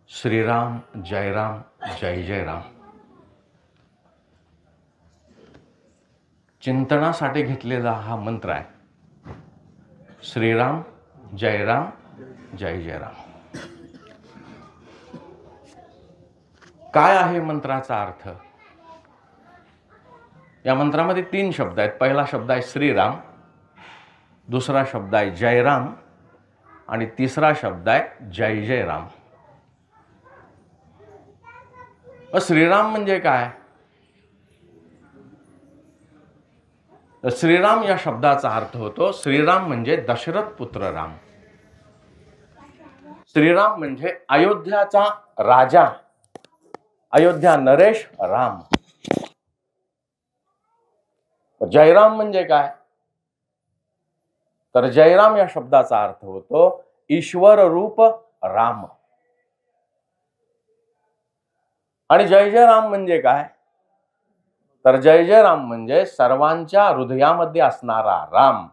श्रीराम जयराम जय जयराम. चिंतनासाठी घेतलेला हा मंत्र आहे. श्रीराम जयराम जय जयराम. काय आहे मंत्राचा अर्थ? या मंत्रामध्ये 3 शब्द आहेत. पहिला शब्द आहे श्रीराम, दुसरा शब्द आहे जयराम आणि तिसरा शब्द आहे जय जयराम. श्रीराम म्हणजे काय? श्रीराम या शब्दाचा अर्थ होतो, श्रीराम म्हणजे दशरथ पुत्र राम. श्रीराम म्हणजे अयोध्याचा राजा, अयोध्या नरेश राम. जयराम म्हणजे काय? तर जयराम या शब्दाचा अर्थ होतो ईश्वर रूप राम. आणि जय जयराम म्हणजे काय? तर जय जयराम म्हणजे सर्वांच्या हृदयामध्ये असणारा राम.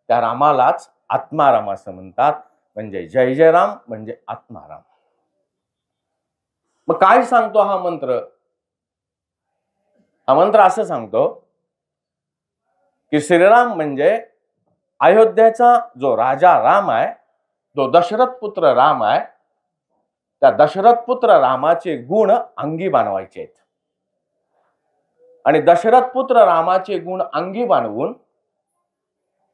त्या रामालाच आत्माराम असं म्हणतात. म्हणजे जय जयराम म्हणजे आत्माराम. मग काय सांगतो हा मंत्र? हा मंत्र असं सांगतो की श्रीराम म्हणजे अयोध्येचा जो राजा राम आहे, जो दशरथ पुत्र राम आहे, त्या दशरथ पुत्र रामाचे गुण अंगी बाणवायचे आहेत. आणि दशरथ पुत्र रामाचे गुण अंगी बाणवून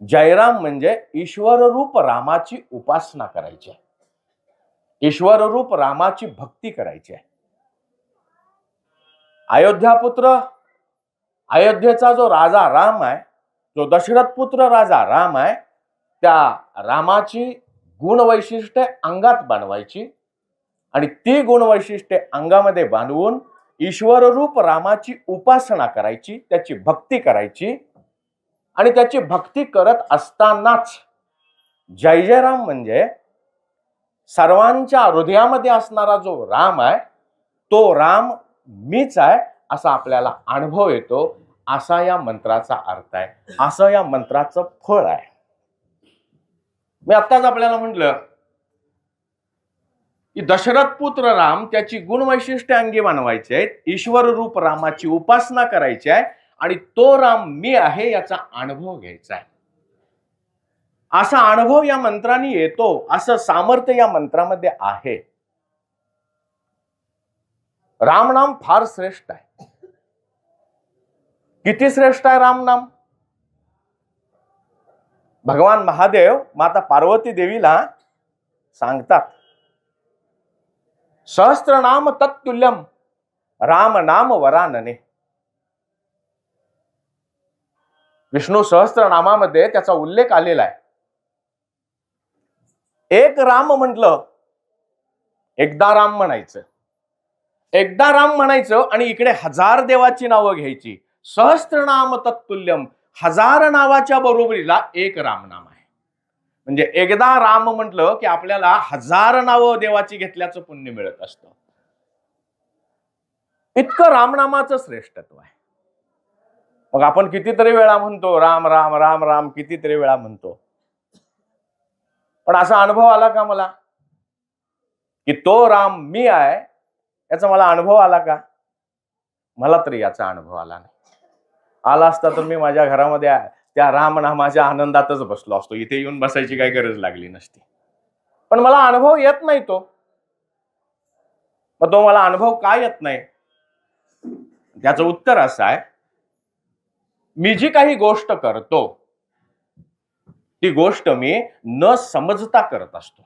जयराम म्हणजे ईश्वर रूप रामाची उपासना करायची आहे, ईश्वर रूप रामाची भक्ती करायची आहे. अयोध्यापुत्र, अयोध्येचा जो राजा राम आहे, जो दशरथ पुत्र राजा राम आहे, त्या रामाची गुणवैशिष्ट्ये अंगात बाणवायची आणि ती गुणवैशिष्ट्ये अंगामध्ये बांधवून ईश्वर रूप रामाची उपासना करायची, त्याची भक्ती करायची. आणि त्याची भक्ती करत असतानाच जय जयराम म्हणजे सर्वांच्या हृदयामध्ये असणारा जो राम आहे, तो राम मीच आहे असा आपल्याला अनुभव येतो. असा या मंत्राचा अर्थ आहे, असं या मंत्राचं फळ आहे. मी आत्ताच आपल्याला म्हटलं की दशरथ पुत्र राम, त्याची गुणवैशिष्ट्ये अंगी बाणवायची आहेत, ईश्वर रूप रामाची उपासना करायची आहे आणि तो राम मी आहे याचा अनुभव घ्यायचा आहे. असा अनुभव या मंत्राने येतो, असं सामर्थ्य या मंत्रामध्ये आहे. राम नाम फार श्रेष्ठ आहे. किती श्रेष्ठ आहे राम नाम? भगवान महादेव माता पार्वती देवीला सांगतात, सहस्त्रनाम तत्तुल्यम राम नाम वरानने. विष्णू सहस्त्रनामामध्ये त्याचा उल्लेख आलेला आहे. एक राम म्हटलं, एकदा राम म्हणायचं, एकदा राम म्हणायचं आणि इकडे 1000 देवाची नावं घ्यायची. सहस्त्रनाम तत्तुल्यम, 1000 नावाच्या बरोबरीला एक राम नाम आहे. म्हणजे एकदा राम म्हटलं की आपल्याला 1000 नावं देवाची घेतल्याचं पुण्य मिळत असतं. इतकं रामनामाचं श्रेष्ठत्व आहे. मग आपण कितीतरी वेळा म्हणतो राम राम राम राम, कितीतरी वेळा म्हणतो, पण असा अनुभव आला का मला की तो राम मी आहे याचा मला अनुभव आला का? मला तरी याचा अनुभव आला नाही. आला असता तर मी माझ्या घरामध्ये त्या रामनामाच्या आनंदातच बसलो असतो. इथे येऊन बसायची काही गरज लागली नसती. पण मला अनुभव येत नाही तो. मग तो मला अनुभव का येत नाही? त्याचं उत्तर असं आहे, मी जी काही गोष्ट करतो ती गोष्ट मी न समजता करत असतो.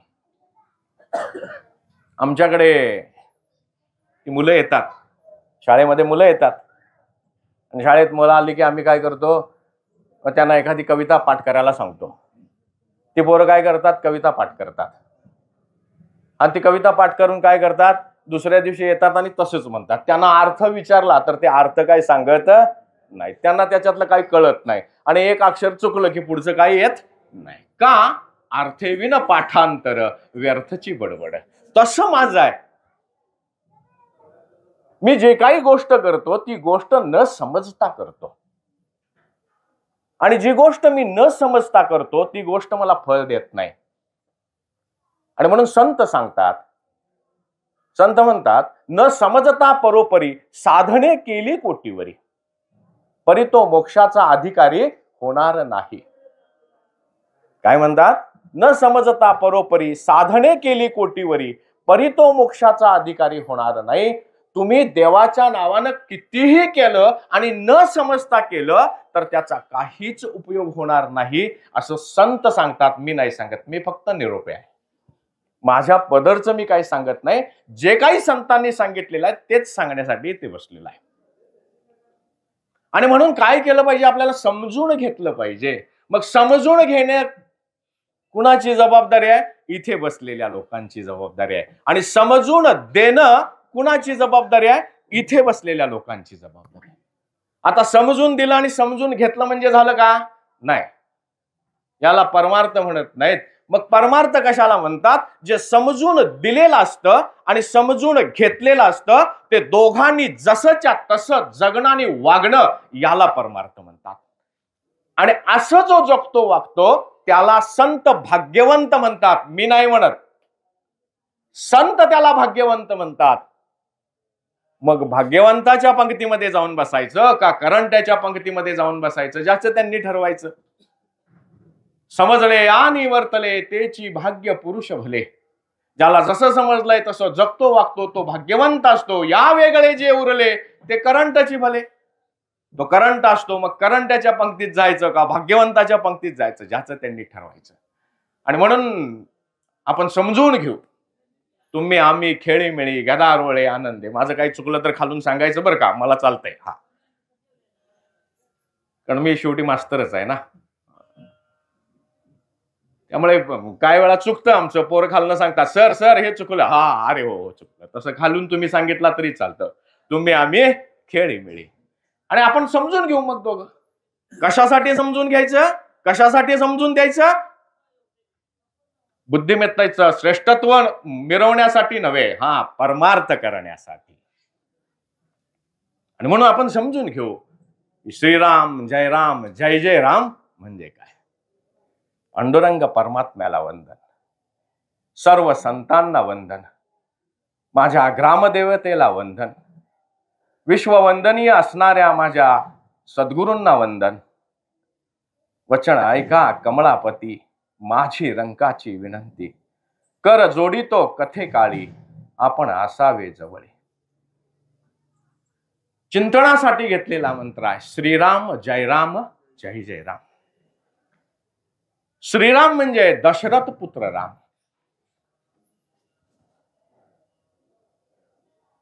आमच्याकडे ती मुलं येतात, शाळेमध्ये मुलं येतात आणि शाळेत मुलं आली की आम्ही काय करतो, त्यांना एखादी कविता पाठ करायला सांगतो. ती पोरं काय करतात, कविता पाठ करतात. आणि ती कविता पाठ करून काय करतात, दुसऱ्या दिवशी येतात आणि तसंच म्हणतात. त्यांना अर्थ विचारला तर ते अर्थ काय सांगत नाही, त्यांना त्याच्यातलं काही कळत नाही आणि एक अक्षर चुकलं की पुढचं काही येत नाही. का? अर्थेविन पाठांतर व्यर्थची बडबड. तसं माझं आहे. मी जे काही गोष्ट करतो ती गोष्ट न समजता करतो आणि जी गोष्ट मी न समजता करतो ती गोष्ट मला फळ देत नाही. आणि म्हणून संत सांगतात, संत म्हणतात, न समजता परोपरी साधने केली कोटीवरी, परी तो मोक्षाचा अधिकारी होणार नाही. काय म्हणतात? न समजता परोपरी साधने केली कोटीवरी, परी तो मोक्षाचा अधिकारी होणार नाही. तुम्ही देवाच्या नावानं कितीही केलं आणि न समजता केलं तर त्याचा काहीच उपयोग होणार नाही, असं संत सांगतात. मी नाही सांगत, मी फक्त निरोप आहे. माझ्या पदरचं मी काही सांगत नाही. जे काही संतांनी सांगितलेलं आहे तेच सांगण्यासाठी ते बसलेलं आहे. आणि म्हणून काय केलं पाहिजे? आपल्याला समजून घेतलं पाहिजे. मग समजून घेणे कुणाची जबाबदारी आहे? इथे बसलेल्या लोकांची जबाबदारी आहे. आणि समजून देणं कुणाची जबाबदारी आहे? इथे बसलेल्या लोकांची जबाबदारी आहे. आता समजून दिलं आणि समजून घेतलं म्हणजे झालं का? नाही, याला परमार्थ म्हणत नाहीत. मग परमार्थ कशाला म्हणतात? जे समजून दिलेलं असतं आणि समजून घेतलेलं असतं ते दोघांनी जसंच्या तसं जगणं आणि वागणं, याला परमार्थ म्हणतात. आणि असं जो जगतो वागतो त्याला संत भाग्यवंत म्हणतात. मी नाही म्हणत, संत त्याला भाग्यवंत म्हणतात. मग भाग्यवंताच्या पंक्तीमध्ये जाऊन बसायचं का करंट्याच्या पंक्तीमध्ये जाऊन बसायचं? ज्याचं त्यांनी ठरवायचं. समजले आणि वर्तले तेची भाग्य पुरुष भले. ज्याला जसं समजलंय तसं जगतो वागतो तो भाग्यवंत असतो. या वेगळे जे उरले ते करंटची भले. तो करंट असतो, मग करंट्याच्या पंक्तीत जायचं का भाग्यवंताच्या पंक्तीत जायचं? ज्याचं त्यांनी ठरवायचं. आणि म्हणून आपण समजून घेऊ. तुम्ही आम्ही खेळी मिळी गदारोळे आनंदे. माझं काही चुकलं तर खालून सांगायचं बरं का, मला चालतंय. हा, कारण मी शेवटी मास्तरच आहे ना, त्यामुळे काय वेळा चुकतं आमचं. पोरं खालून सांगतात, सर सर हे चुकलं. हा, अरे हो चुकलं. तसं खालून तुम्ही सांगितलं तरी चालतं. तुम्ही आम्ही खेळी मिळी. आणि आपण समजून घेऊ. मग दोघं कशासाठी समजून घ्यायचं? कशासाठी समजून द्यायचं? बुद्धिमत्तेचं श्रेष्ठत्व मिरवण्यासाठी नव्हे, हा, परमार्थ करण्यासाठी. आणि म्हणून आपण समजून घेऊ. श्रीराम जय राम जय जय राम म्हणजे काय? पांडुरंग परमात्म्याला वंदन, सर्व संतांना वंदन, माझ्या ग्रामदेवतेला वंदन, विश्ववंदनीय असणाऱ्या माझ्या सद्गुरूंना वंदन. वचन ऐका कमळापती, माझी रंकाची विनंती. कर जोडितो कथे काळी, आपण असावे जवळे. चिंतनासाठी घेतलेला मंत्र आहे श्रीराम जय राम जय जय राम. श्रीराम म्हणजे दशरथ पुत्र राम.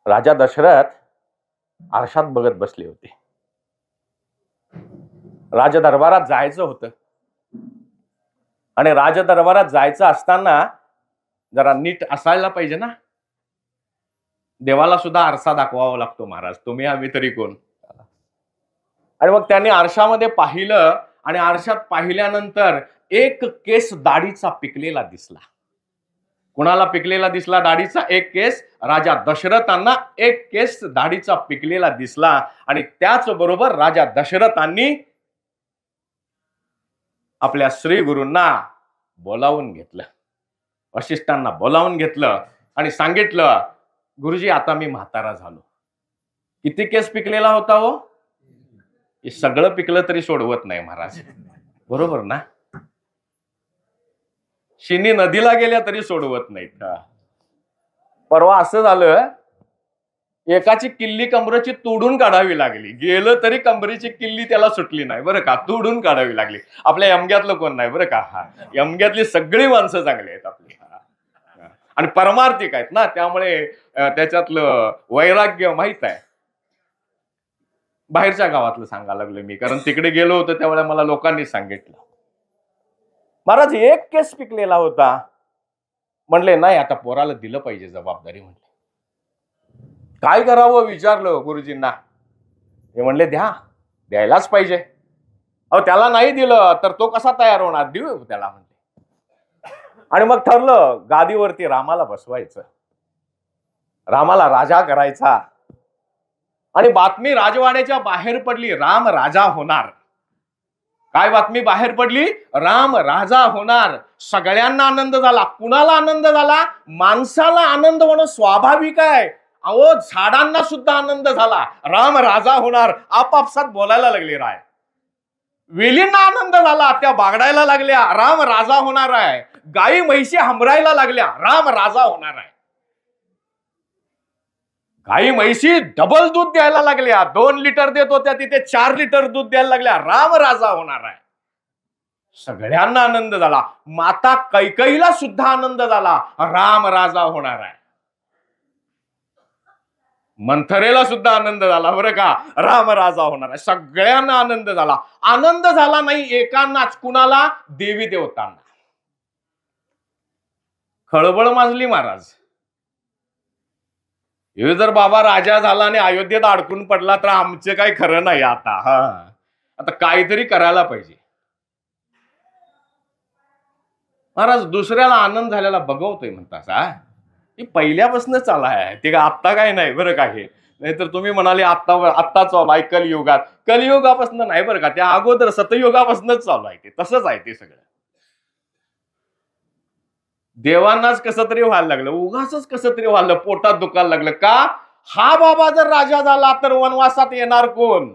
राजा दशरथ आरशात बघत बसले होते. राजदरबारात जायचं होतं आणि राजदरबारात जायचं असताना जरा नीट असायला पाहिजे ना. देवाला सुद्धा आरसा दाखवावा लागतो महाराज, तुम्ही आम्ही तरी कोण. आणि मग त्याने आरशामध्ये पाहिलं आणि आरशात पाहिल्यानंतर एक केस दाढीचा पिकलेला दिसला. कुणाला पिकलेला दिसला दाढीचा? एक केस. राजा दशरथांना एक केस दाढीचा पिकलेला दिसला. आणि त्याच बरोबर राजा दशरथांनी आपल्या श्री गुरूंना बोलावून घेतलं, वशिष्ठांना बोलावून घेतलं आणि सांगितलं, गुरुजी आता मी म्हातारा झालो. किती केस पिकलेला होता हो? हे सगळं पिकलं तरी सोडवत नाही महाराज, बरोबर ना? शिनी नदीला गेल्या तरी सोडवत नाहीत. परवा असं झालं, एकाची किल्ली कमरेची तोडून काढावी लागली. गेलं तरी कमरेची किल्ली त्याला सुटली नाही बरं का, तोडून काढावी लागली. आपल्या यमग्यातलं कोण नाही बरं का. हा, यमग्यातली सगळी माणसं चांगली आहेत आपली आणि परमार्थिक आहेत ना, त्यामुळे त्याच्यातलं वैराग्य माहित आहे. बाहेरच्या गावातलं सांगायला लागलो मी, कारण तिकडे गेलो होतो त्यावेळेला मला लोकांनी सांगितलं. महाराज एक केस पिकलेला होता. म्हणले नाही आता पोराला दिलं पाहिजे जबाबदारी. म्हणले काय करावं विचारलं गुरुजींना. हे म्हणले द्यायलाच पाहिजे. अहो त्याला नाही दिलं तर तो कसा तयार होणार, देऊ त्याला म्हणले. आणि मग ठरलं गादीवरती रामाला बसवायचं, रामाला राजा करायचा. आणि बातमी राजवाड्याच्या बाहेर पडली, राम राजा होणार. काय बातमी बाहेर पडली? राम राजा होणार. सगळ्यांना आनंद झाला. कुणाला आनंद झाला? माणसाला आनंद होणं स्वाभाविक आहे. अहो, झाडांना सुद्धा आनंद झाला. राम राजा होणार. आपापसात बोलायला लागले राय. वेलींना आनंद झाला, त्या बागडायला लागल्या, राम राजा होणार आहे. गाई म्हैशी हमरायला लागल्या, राम राजा होणार आहे. गाई म्हैशी डबल दूध द्यायला लागल्या. 2 लिटर देत होत्या, तिथे 4 लिटर दूध द्यायला लागल्या. राम राजा होणार आहे. सगळ्यांना आनंद झाला. माता कैकेयीला सुद्धा आनंद झाला. राम राजा होणार आहे. मंथरेला सुद्धा आनंद झाला बरं का. राम राजा होणार आहे. सगळ्यांना आनंद झाला. आनंद झाला नाही एकांनाच. कुणाला? देवी देवतांना. खळबळ माजली महाराज. हे जर बाबा राजा झाला आणि अयोध्येत अडकून पडला तर आमचे काही खरं नाही आता. आता काहीतरी करायला पाहिजे. महाराज दुसऱ्याला आनंद झालेला बघवतोय म्हणता. ही पहिल्यापासून चालू आहे. ते आत्ता काय नाही बरं का. हे नाहीतर तुम्ही म्हणाले आत्ता चालू आहे कलियुगात. कलियुगापासून नाही बरं का. त्या अगोदर सतयुगापासूनच चालू आहे. ते तसंच आहे ते सगळं. देवांनाच कसं तरी व्हायला लागलं. उगाच कसं तरी व्हायला, पोटात दुखायला लागलं. का? हा बाबा जर राजा झाला तर वनवासात येणार कोण?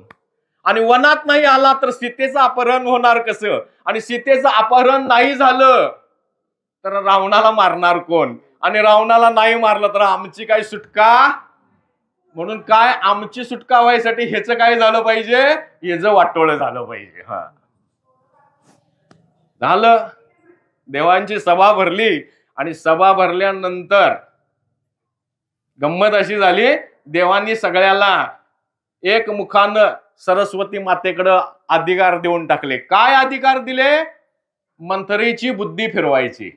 आणि वनात नाही आला तर सीतेचं अपहरण होणार कसं? आणि सीतेचं अपहरण नाही झालं तर रावणाला मारणार कोण? आणि रावणाला नाही मारलं तर आमची काय सुटका? म्हणून काय, आमची सुटका व्हायसाठी ह्याचं काय झालं पाहिजे? ह्याचं वाटोळं झालं पाहिजे. झालं. देवांची सभा भरली आणि सभा भरल्यानंतर गंमत अशी झाली, देवांनी सगळ्याला एकमुखानं सरस्वती मातेकडे अधिकार देऊन टाकले. काय अधिकार दिले? मंथरेची बुद्धी फिरवायची.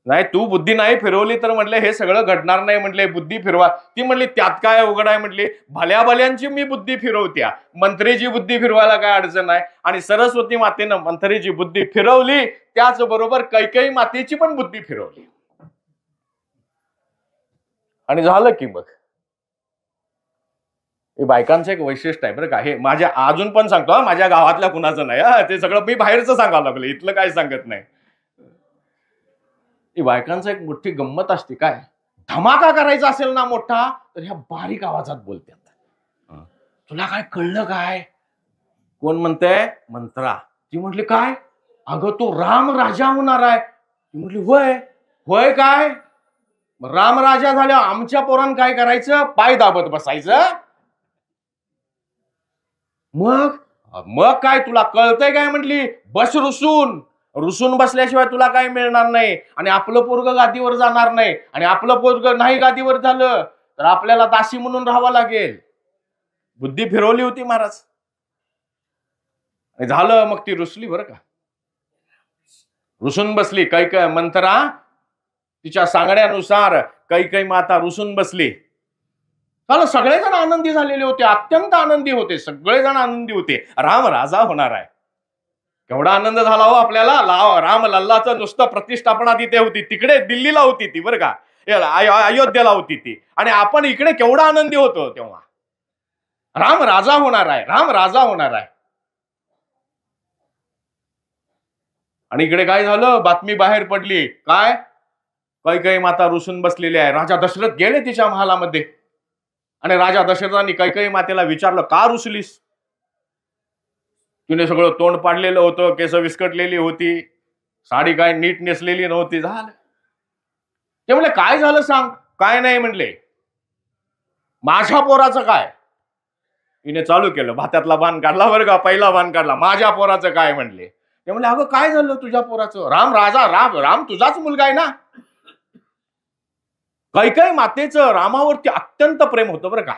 नाही, तू बुद्धी नाही फिरवली तर म्हटले हे सगळं घडणार नाही. म्हटले बुद्धी फिरवा. ती म्हणली त्यात काय अवघड आहे? म्हटली भल्या भल्यांची मी बुद्धी फिरवत्या, मंत्रीची बुद्धी फिरवायला काय अडचण आहे. आणि सरस्वती मातेनं मंत्रीची बुद्धी फिरवली, त्याचबरोबर कैकेयी मातेची पण बुद्धी फिरवली. आणि झालं की मग हे बायकांचं एक वैशिष्ट्य आहे बरं का. हे माझ्या अजून पण सांगतो, माझ्या गावातल्या कुणाचं नाही. ते सगळं मी बाहेरचं सांगावं लागलं, इथलं काय सांगत नाही. बायकांचं एक मोठी गंमत असते. काय धमाका करायचा असेल ना मोठा, तर ह्या बारीक आवाजात बोलतात. तुला काय कळलं काय? कोण म्हणते? मंत्रा. ती म्हटली काय? अगं तो राम राजा होणार आहे. ती म्हटली होय. होय काय? राम राजा झाल्यावर आमच्या पोरांना काय करायचं? पाय दाबत बसायचं. मग काय तुला कळतंय काय? म्हटली बस रुसून. रुसून बसल्याशिवाय तुला काय मिळणार नाही. आणि आपलं पोरग गादीवर जाणार नाही. आणि आपलं पोरग नाही गादीवर झालं तर आपल्याला दासी म्हणून राहावं लागेल. बुद्धी फिरवली होती महाराज. झालं मग ती रुसली बरं का. रुसून बसली. कैकेयी मंथरा तिच्या सांगण्यानुसार कैकेयी माता रुसून बसली. सगळेजण आनंदी झालेले होते. अत्यंत आनंदी होते. सगळेजण आनंदी होते. राम राजा होणार आहे. केवढा आनंद झाला हो आपल्याला. राम लल्लाचं नुसतं प्रतिष्ठापना तिथे होती. तिकडे दिल्लीला होती ती बरं का. अयोध्येला होती ती. आणि आपण इकडे केवढा आनंदी होतो तेव्हा. राम राजा होणार आहे. राम राजा होणार आहे. आणि इकडे काय झालं? बातमी बाहेर पडली. काय? कैकेयी माता रुसून बसलेली आहे. राजा दशरथ गेले तिच्या महालामध्ये. आणि राजा दशरथांनी कैकेयी मातेला विचारलं, का रुसलीस? तिने सगळं तोंड पाडलेलं होतं, केस विस्कटलेली होती, साडी काय नीट नेसलेली नव्हती. झालं. ते म्हणले काय झालं सांग. काय नाही म्हणले. माझ्या पोराचं काय? तिने चालू केलं. भात्यातला बाण काढला बरं का. पहिला बाण काढला. माझ्या पोराचं काय म्हणले. ते म्हणले अगं काय झालं तुझ्या पोराचं? राम राजा. राम तुझाच मुलगा आहे ना. कैकेयी मातेचं रामावरती अत्यंत प्रेम होतं बरं का.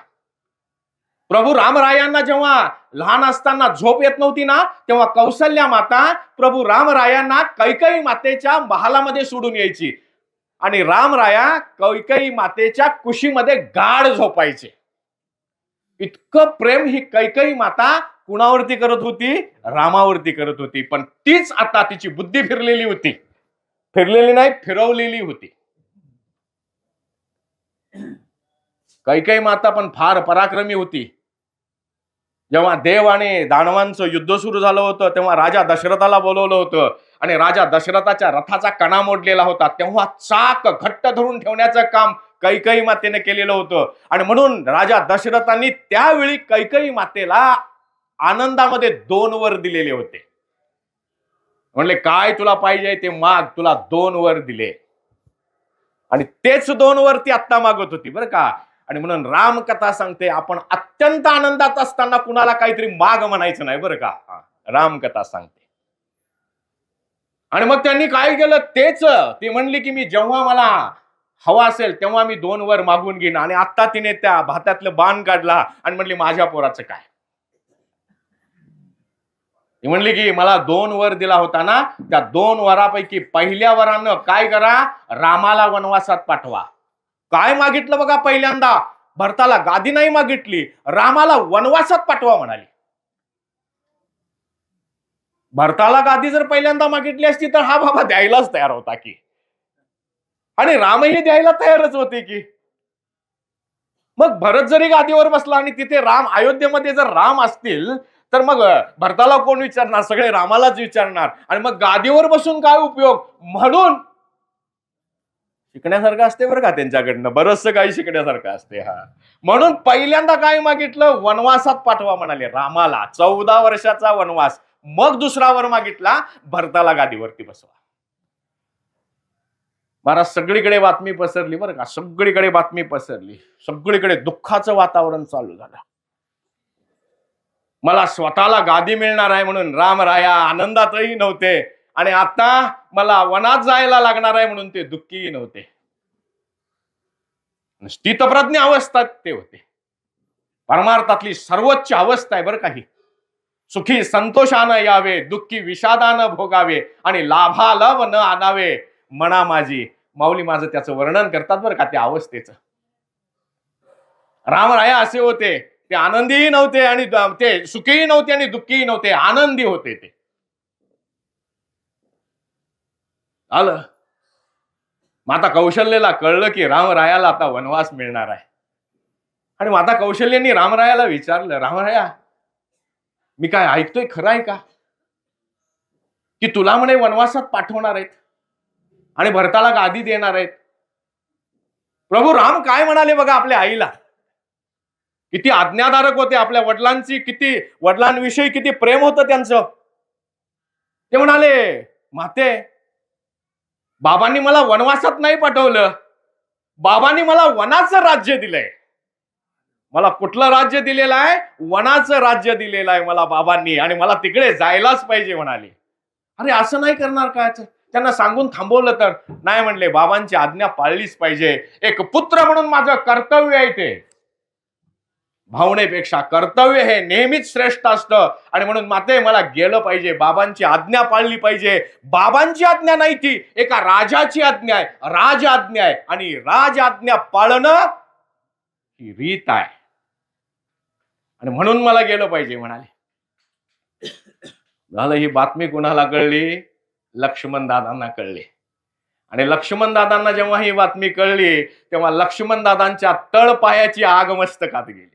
प्रभू रामरायांना जेव्हा लहान असताना झोप येत नव्हती ना, तेव्हा कौसल्या माता प्रभू रामरायांना कैकेयी मातेच्या महालामध्ये सोडून यायची. आणि रामराया कैकेयी मातेच्या कुशीमध्ये गाढ झोपायचे. इतकं प्रेम ही कैकेयी माता कुणावरती करत होती? रामावरती करत होती. पण तीच आता तिची बुद्धी फिरलेली होती. फिरलेली नाही, फिरवलेली होती. कैकेयी माता पण फार पराक्रमी होती. जेव्हा देव आणि दानवांचं युद्ध सुरू झालं होतं तेव्हा राजा दशरथाला बोलवलं होतं आणि राजा दशरथाच्या रथाचा कणा मोडलेला होता, तेव्हा चाक घट्ट धरून ठेवण्याचं काम कैकेयी मातेने केलेलं होतं. आणि म्हणून राजा दशरथांनी त्यावेळी कैकेयी मातेला आनंदामध्ये 2 वर दिलेले होते. म्हणले काय तुला पाहिजे ते माग, तुला 2 वर दिले. आणि तेच 2 वर ती आत्ता मागत होती बरं का. आणि म्हणून रामकथा सांगते आपण अत्यंत आनंदात असताना कुणाला काहीतरी माग म्हणायचं नाही बरं का. रामकथा सांगते. आणि मग त्यांनी काय केलं तेच ती म्हणली की मी जेव्हा मला हवा असेल तेव्हा मी 2 वर मागून घेईन. आणि आता तिने त्या भात्यातलं बाण काढला आणि म्हणली माझ्या पोराचं काय. ती म्हणली की मला 2 वर दिला होता ना, त्या 2 वरापैकी पहिल्या वरानं काय करा, रामाला वनवासात पाठवा. काय मागितलं बघा, पहिल्यांदा भरताला गादी नाही मागितली, रामाला वनवासात पाठवा म्हणाली. भरताला गादी जर पहिल्यांदा मागितली असती तर हा बाबा द्यायलाच तयार होता की, आणि रामही द्यायला तयारच होते की. मग भरत जरी गादीवर बसला आणि तिथे राम, अयोध्येमध्ये जर राम असतील तर मग भरताला कोण विचारणार, सगळे रामालाच विचारणार. आणि मग गादीवर बसून काय उपयोग. म्हणून शिकण्यासारखं असते बरं का त्यांच्याकडनं, बरचसं काही शिकण्यासारखं असते. म्हणून पहिल्यांदा काय मागितलं, वनवासात पाठवा म्हणाले रामाला, 14 वर्षाचा वनवास. मग दुसरा वर मागितला, भरताला गादीवरती बसवा. महाराज सगळीकडे बातमी पसरली बरं का, सगळीकडे बातमी पसरली, सगळीकडे दुःखाचं वातावरण चालू झालं. मला स्वतःला गादी मिळणार आहे म्हणून रामराया आनंदातही नव्हते, आणि आता मला वनात जायला लागणार आहे म्हणून ते दुःखीही नव्हते. स्थितप्रज्ञ अवस्थात ते होते. परमार्थातली सर्वोच्च अवस्था आहे बरं काही. सुखी संतोषानं यावे, दुःखी विषादानं भोगावे, आणि लाभालाभ न आणावे म्हणा माझी. माऊली माझं त्याचं वर्णन करतात बरं का त्या अवस्थेचं. रामराया असे होते, ते आनंदीही नव्हते आणि ते सुखीही नव्हते आणि दुःखीही नव्हते, आनंदी होते ते. आलं माता कौशल्याला कळलं की रामरायाला आता वनवास मिळणार आहे. आणि माता कौशल्याने रामरायाला विचारलं, रामराया मी काय ऐकतोय खरं आहे का, की तुला म्हणे वनवासात पाठवणार आहेत आणि भरताला गादी देणार आहेत. प्रभू राम काय म्हणाले बघा आपल्या आईला, किती आज्ञाधारक होते, आपल्या वडिलांची किती, वडिलांविषयी किती प्रेम होतं त्यांचं. ते म्हणाले माते, बाबांनी मला वनवासात नाही पाठवलं, बाबांनी मला वनाचं राज्य दिलंय. मला कुठलं राज्य दिलेलं आहे, वनाचं राज्य दिलेलं आहे मला बाबांनी, आणि मला तिकडे जायलाच पाहिजे म्हणाले. अरे असं नाही करणार काय, त्यांना सांगून थांबवलं तर नाही म्हणले, बाबांची आज्ञा पाळलीच पाहिजे. एक पुत्र म्हणून माझं कर्तव्य आहे ते, भावनेपेक्षा कर्तव्य हे नेहमीच श्रेष्ठ असतं. आणि म्हणून माते मला गेलं पाहिजे, बाबांची आज्ञा पाळली पाहिजे. बाबांची आज्ञा नाही, ती एका राजाची आज्ञा आहे, राज आज्ञा आहे, आणि राज आज्ञा पाळणं ही रीत आहे, आणि म्हणून मला गेलं पाहिजे म्हणाले. झालं, ही बातमी कुणाला कळली, लक्ष्मण दादांना कळली. आणि लक्ष्मण दादांना जेव्हा ही बातमी कळली तेव्हा लक्ष्मण दादांच्या तळपायाची आग मस्तकात गेली.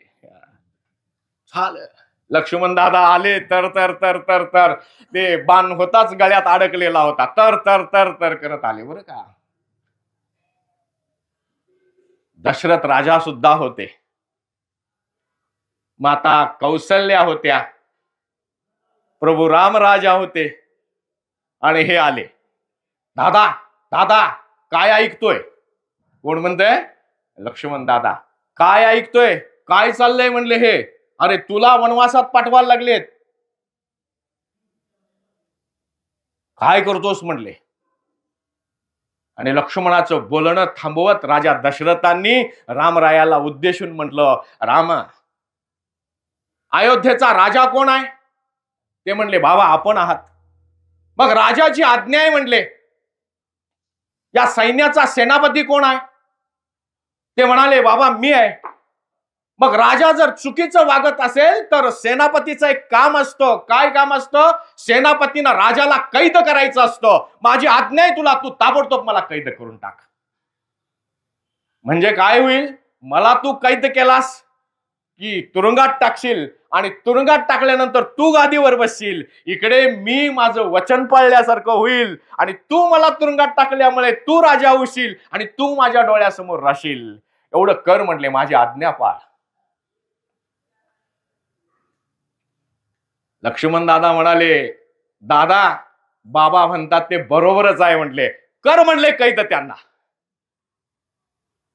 झालं, लक्ष्मण दादा आले तर तर तर तर तर ते बाण होताच गळ्यात अडकलेला होता, तर तर तर तर करत आले बरं का. दशरथ राजा सुद्धा होते, माता कौशल्या होत्या, प्रभू राम राजा होते, आणि हे आले. दादा दादा काय ऐकतोय. कोण म्हणतंय, लक्ष्मण दादा. काय ऐकतोय, काय चाललंय म्हणले हे. अरे तुला वनवासात पाठवायला लागलेत, काय करतोस म्हणले. आणि लक्ष्मणाचं बोलणं थांबवत राजा दशरथांनी रामरायाला उद्देशून म्हटलं, रामा अयोध्येचा राजा कोण आहे. ते म्हणले, बाबा आपण आहात. मग राजाची आज्ञा आहे म्हणले, या सैन्याचा सेनापती कोण आहे. ते म्हणाले, बाबा मी आहे. मग राजा जर चुकीचं वागत असेल तर सेनापतीचं एक काम असतं. काय काम असतं, सेनापतीनं राजाला कैद करायचं असतं. माझी आज्ञा आहे तुला, तू ताबडतोब मला कैद करून टाक. म्हणजे काय होईल, मला तू कैद केलास की तुरुंगात टाकशील आणि तुरुंगात टाकल्यानंतर तू गादीवर बसशील, इकडे मी माझं वचन पाळल्यासारखं होईल आणि तू मला तुरुंगात टाकल्यामुळे तू राजा होशील आणि तू माझ्या डोळ्यासमोर राहशील. एवढं कर म्हटले, माझी आज्ञा पाळ. लक्ष्मण दादा म्हणाले, दादा बाबा म्हणतात ते बरोबरच आहे म्हटले, कर म्हणले कैद त्यांना.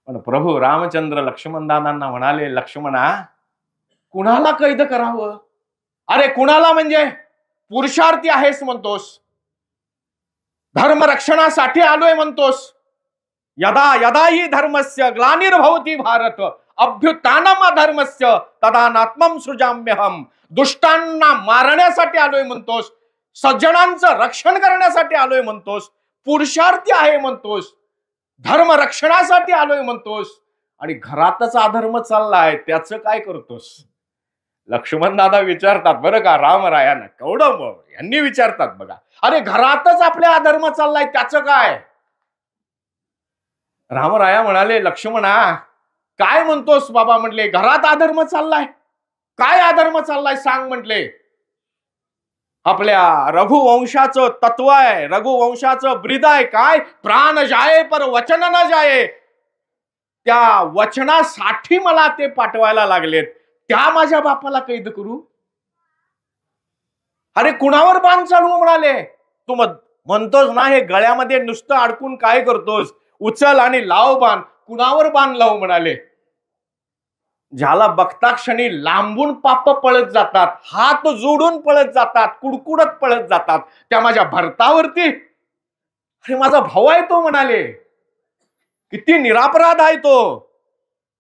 पण प्रभू रामचंद्र लक्ष्मण दादांना म्हणाले, लक्ष्मणा कुणाला कैद करावं? अरे कुणाला म्हणजे? पुरुषार्थी आहेस म्हणतोस, धर्मरक्षणासाठी आलोय म्हणतोस. यदा यदा हि धर्मस्य ग्लानिर्भवति भारत अभ्युत्थानम धर्मस्य तदानात्मं सृजाम्यहम. दुष्टांना मारण्यासाठी आलोय म्हणतोस, सज्जनांचं रक्षण करण्यासाठी आलोय म्हणतोस, पुरुषार्थी आहे म्हणतोस, धर्म रक्षणासाठी आलोय म्हणतोस, आणि घरातच अधर्म चाललाय, त्याचं काय करतोस? लक्ष्मण दादा विचारतात बरं का रामरायांना, केवढं यांनी विचारतात बघा, अरे घरातच आपल्या अधर्म चाललाय त्याचं काय? रामराया म्हणाले, लक्ष्मणा काय म्हणतोस बाबा? म्हटले घरात अधर्म चाललाय. काय अधर्म चाललाय सांग म्हटले. आपल्या रघुवंशाचं तत्व आहे, रघुवंशाचं ब्रीद आहे काय? प्राण जाये पर वचन न जाये. त्या वचनासाठी मला ते पाठवायला लागलेत, त्या माझ्या बापाला कैद करू? अरे कुणावर बाण चालवू म्हणाले? तू म्हणतोस ना हे गळ्यामध्ये नुसतं अडकून काय करतोस? उचल आणि लाव बाण. कुणावर बाण लावू म्हणाले? ज्याला बघता क्षणी लांबून पाप पळत जातात, हात जोडून पळत जातात, कुडकुडत पळत जातात, त्या माझ्या भरतावरती? अरे माझा भाऊ आहे तो म्हणाले, किती निरापराध आहे तो,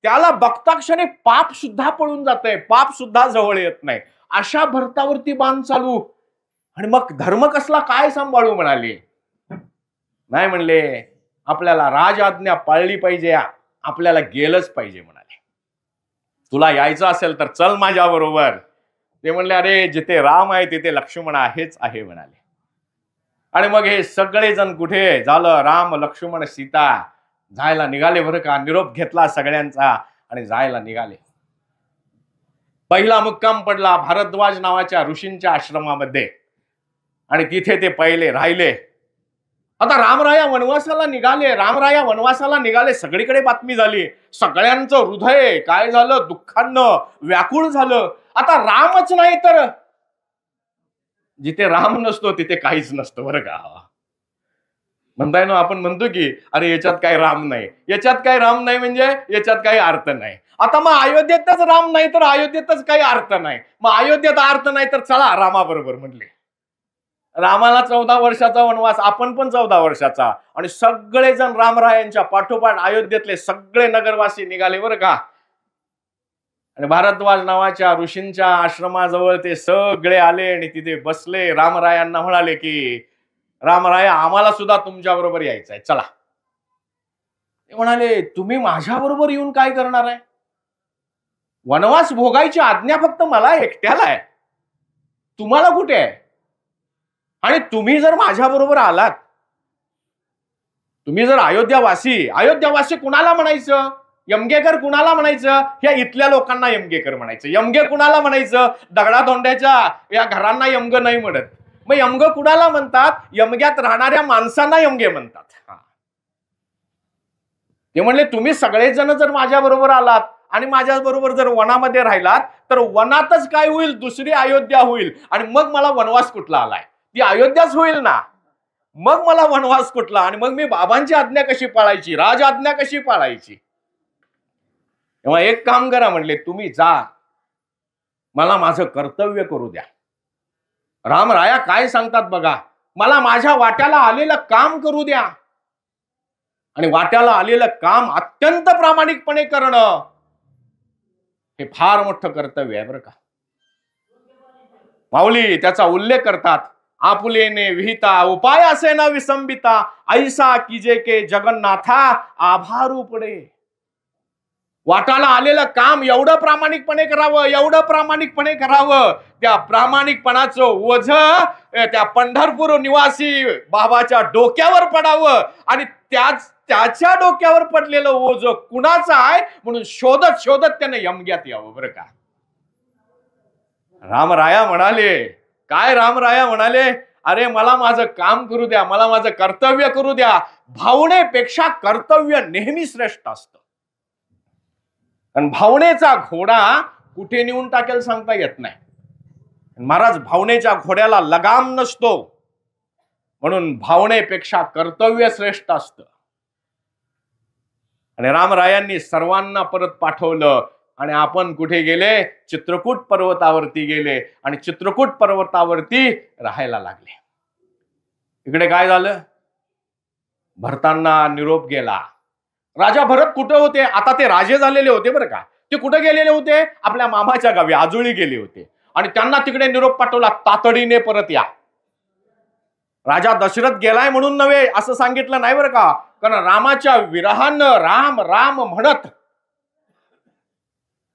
त्याला बघता क्षणी पाप सुद्धा पळून जातंय, पाप सुद्धा जवळ येत नाही, अशा भरतावरती बाण चालू आणि मग धर्म कसला काय सांभाळू म्हणाले? नाही म्हणले, आपल्याला राजआज्ञा पाळली पाहिजे, आपल्याला गेलंच पाहिजे म्हणाले. तुला यायचं असेल तर चल माझ्या बरोबर. ते म्हणले, अरे जिथे राम आहे तिथे लक्ष्मण आहेच आहे म्हणाले. आणि मग हे सगळेजण कुठे झालं, राम लक्ष्मण सीता जायला निघाले बरं का. निरोप घेतला सगळ्यांचा आणि जायला निघाले. पहिला मुक्काम पडला भारद्वाज नावाच्या ऋषींच्या आश्रमामध्ये आणि तिथे ते पहिले राहिले. आता रामराया वनवासाला निघाले, रामराया वनवासाला निघाले, सगळीकडे बातमी झाली, सगळ्यांचं हृदय काय झालं, दुःखानं व्याकुळ झालं. आता रामच नाही तर जिथे राम नसतो तिथे काहीच नसतं बरं का. म्हणताय ना, आपण म्हणतो की अरे याच्यात काय राम नाही, याच्यात काय राम नाही म्हणजे याच्यात काही अर्थ नाही. आता मग अयोध्येतच राम नाही तर अयोध्येतच काही अर्थ नाही, मग अयोध्येत अर्थ नाही तर चला रामाबरोबर म्हणले. रामाला 14 वर्षाचा वनवास, आपण पण 14 वर्षाचा, आणि सगळेजण रामरायांच्या पाठोपाठ अयोध्येतले सगळे नगरवासी निघाले बरं का. आणि भारद्वाज नावाच्या ऋषींच्या आश्रमाजवळ ते सगळे आले आणि तिथे बसले. रामरायांना म्हणाले की रामराया आम्हाला सुद्धा तुमच्या बरोबर यायचंय, चला. ते म्हणाले, तुम्ही माझ्या बरोबर येऊन काय करणार आहे? वनवास भोगायची आज्ञा फक्त मला एकट्याला आहे, तुम्हाला कुठे आहे? आणि तुम्ही जर माझ्या बरोबर आलात, तुम्ही जर अयोध्यावासी कुणाला म्हणायचं? यमगेकर कुणाला म्हणायचं? या इथल्या लोकांना यमगेकर म्हणायचं. यमगे कुणाला म्हणायचं? दगडाधोंड्याच्या या घरांना यमग नाही म्हणत. मग यमग कुणाला म्हणतात? यमग्यात राहणाऱ्या माणसांना यमगे म्हणतात. ते म्हणले, तुम्ही सगळेजण जर माझ्या बरोबर आलात आणि माझ्या बरोबर जर वनामध्ये राहिलात तर वनातच काय होईल, दुसरी अयोध्या होईल, आणि मग मला वनवास कुठला आलाय? ती अयोध्याच होईल ना. मग मला वनवास कुठला, आणि मग मी बाबांची आज्ञा कशी पाळायची, राज आज्ञा कशी पाळायची? तेव्हा एक काम करा म्हणले, तुम्ही जा, मला माझं कर्तव्य करू द्या. रामराया काय सांगतात बघा, मला माझ्या वाट्याला आलेलं काम करू द्या, आणि वाट्याला आलेलं काम अत्यंत प्रामाणिकपणे करणं हे फार मोठं कर्तव्य आहे बरं का. माऊली त्याचा उल्लेख करतात, आपुलेने विहिता उपाय असे न विसंबिता, ऐसा कीजे के जगन्नाथा आभारू पडे. वाटाला आलेलं काम एवढं प्रामाणिकपणे करावं, एवढं प्रामाणिकपणे करावं, त्या प्रामाणिकपणाचं ओझ त्या पंढरपूर निवासी बाबाच्या डोक्यावर पडावं, आणि त्याच त्याच्या डोक्यावर पडलेलं ओझ कुणाचं आहे म्हणून शोधत शोधत त्याने यमग्यात यावं. बरं का, रामराया म्हणाले, काय रामराया म्हणाले, अरे मला माझं काम करू द्या, मला माझं कर्तव्य करू द्या. भावनेपेक्षा कर्तव्य नेहमी श्रेष्ठ असतं. आणि भावनेचा घोडा कुठे नेऊन टाकेल सांगता येत नाही. महाराज, भावनेच्या घोड्याला लगाम नसतो, म्हणून भावनेपेक्षा कर्तव्य श्रेष्ठ असतं. आणि रामरायांनी सर्वांना परत पाठवलं आणि आपण कुठे गेले, चित्रकूट पर्वतावरती गेले आणि चित्रकूट पर्वतावरती राहायला लागले. इकडे काय झालं, भरतांना निरोप गेला. राजा भरत कुठे होते, आता ते राजे झालेले होते बरं का. ते कुठे गेलेले होते, आपल्या मामाच्या गावी आजुळी गेले होते आणि त्यांना तिकडे निरोप पाठवला, तातडीने परत या. राजा दशरथ गेलाय म्हणून नव्हे असं सांगितलं नाही बरं का, कारण रामाच्या विरहानं राम राम म्हणत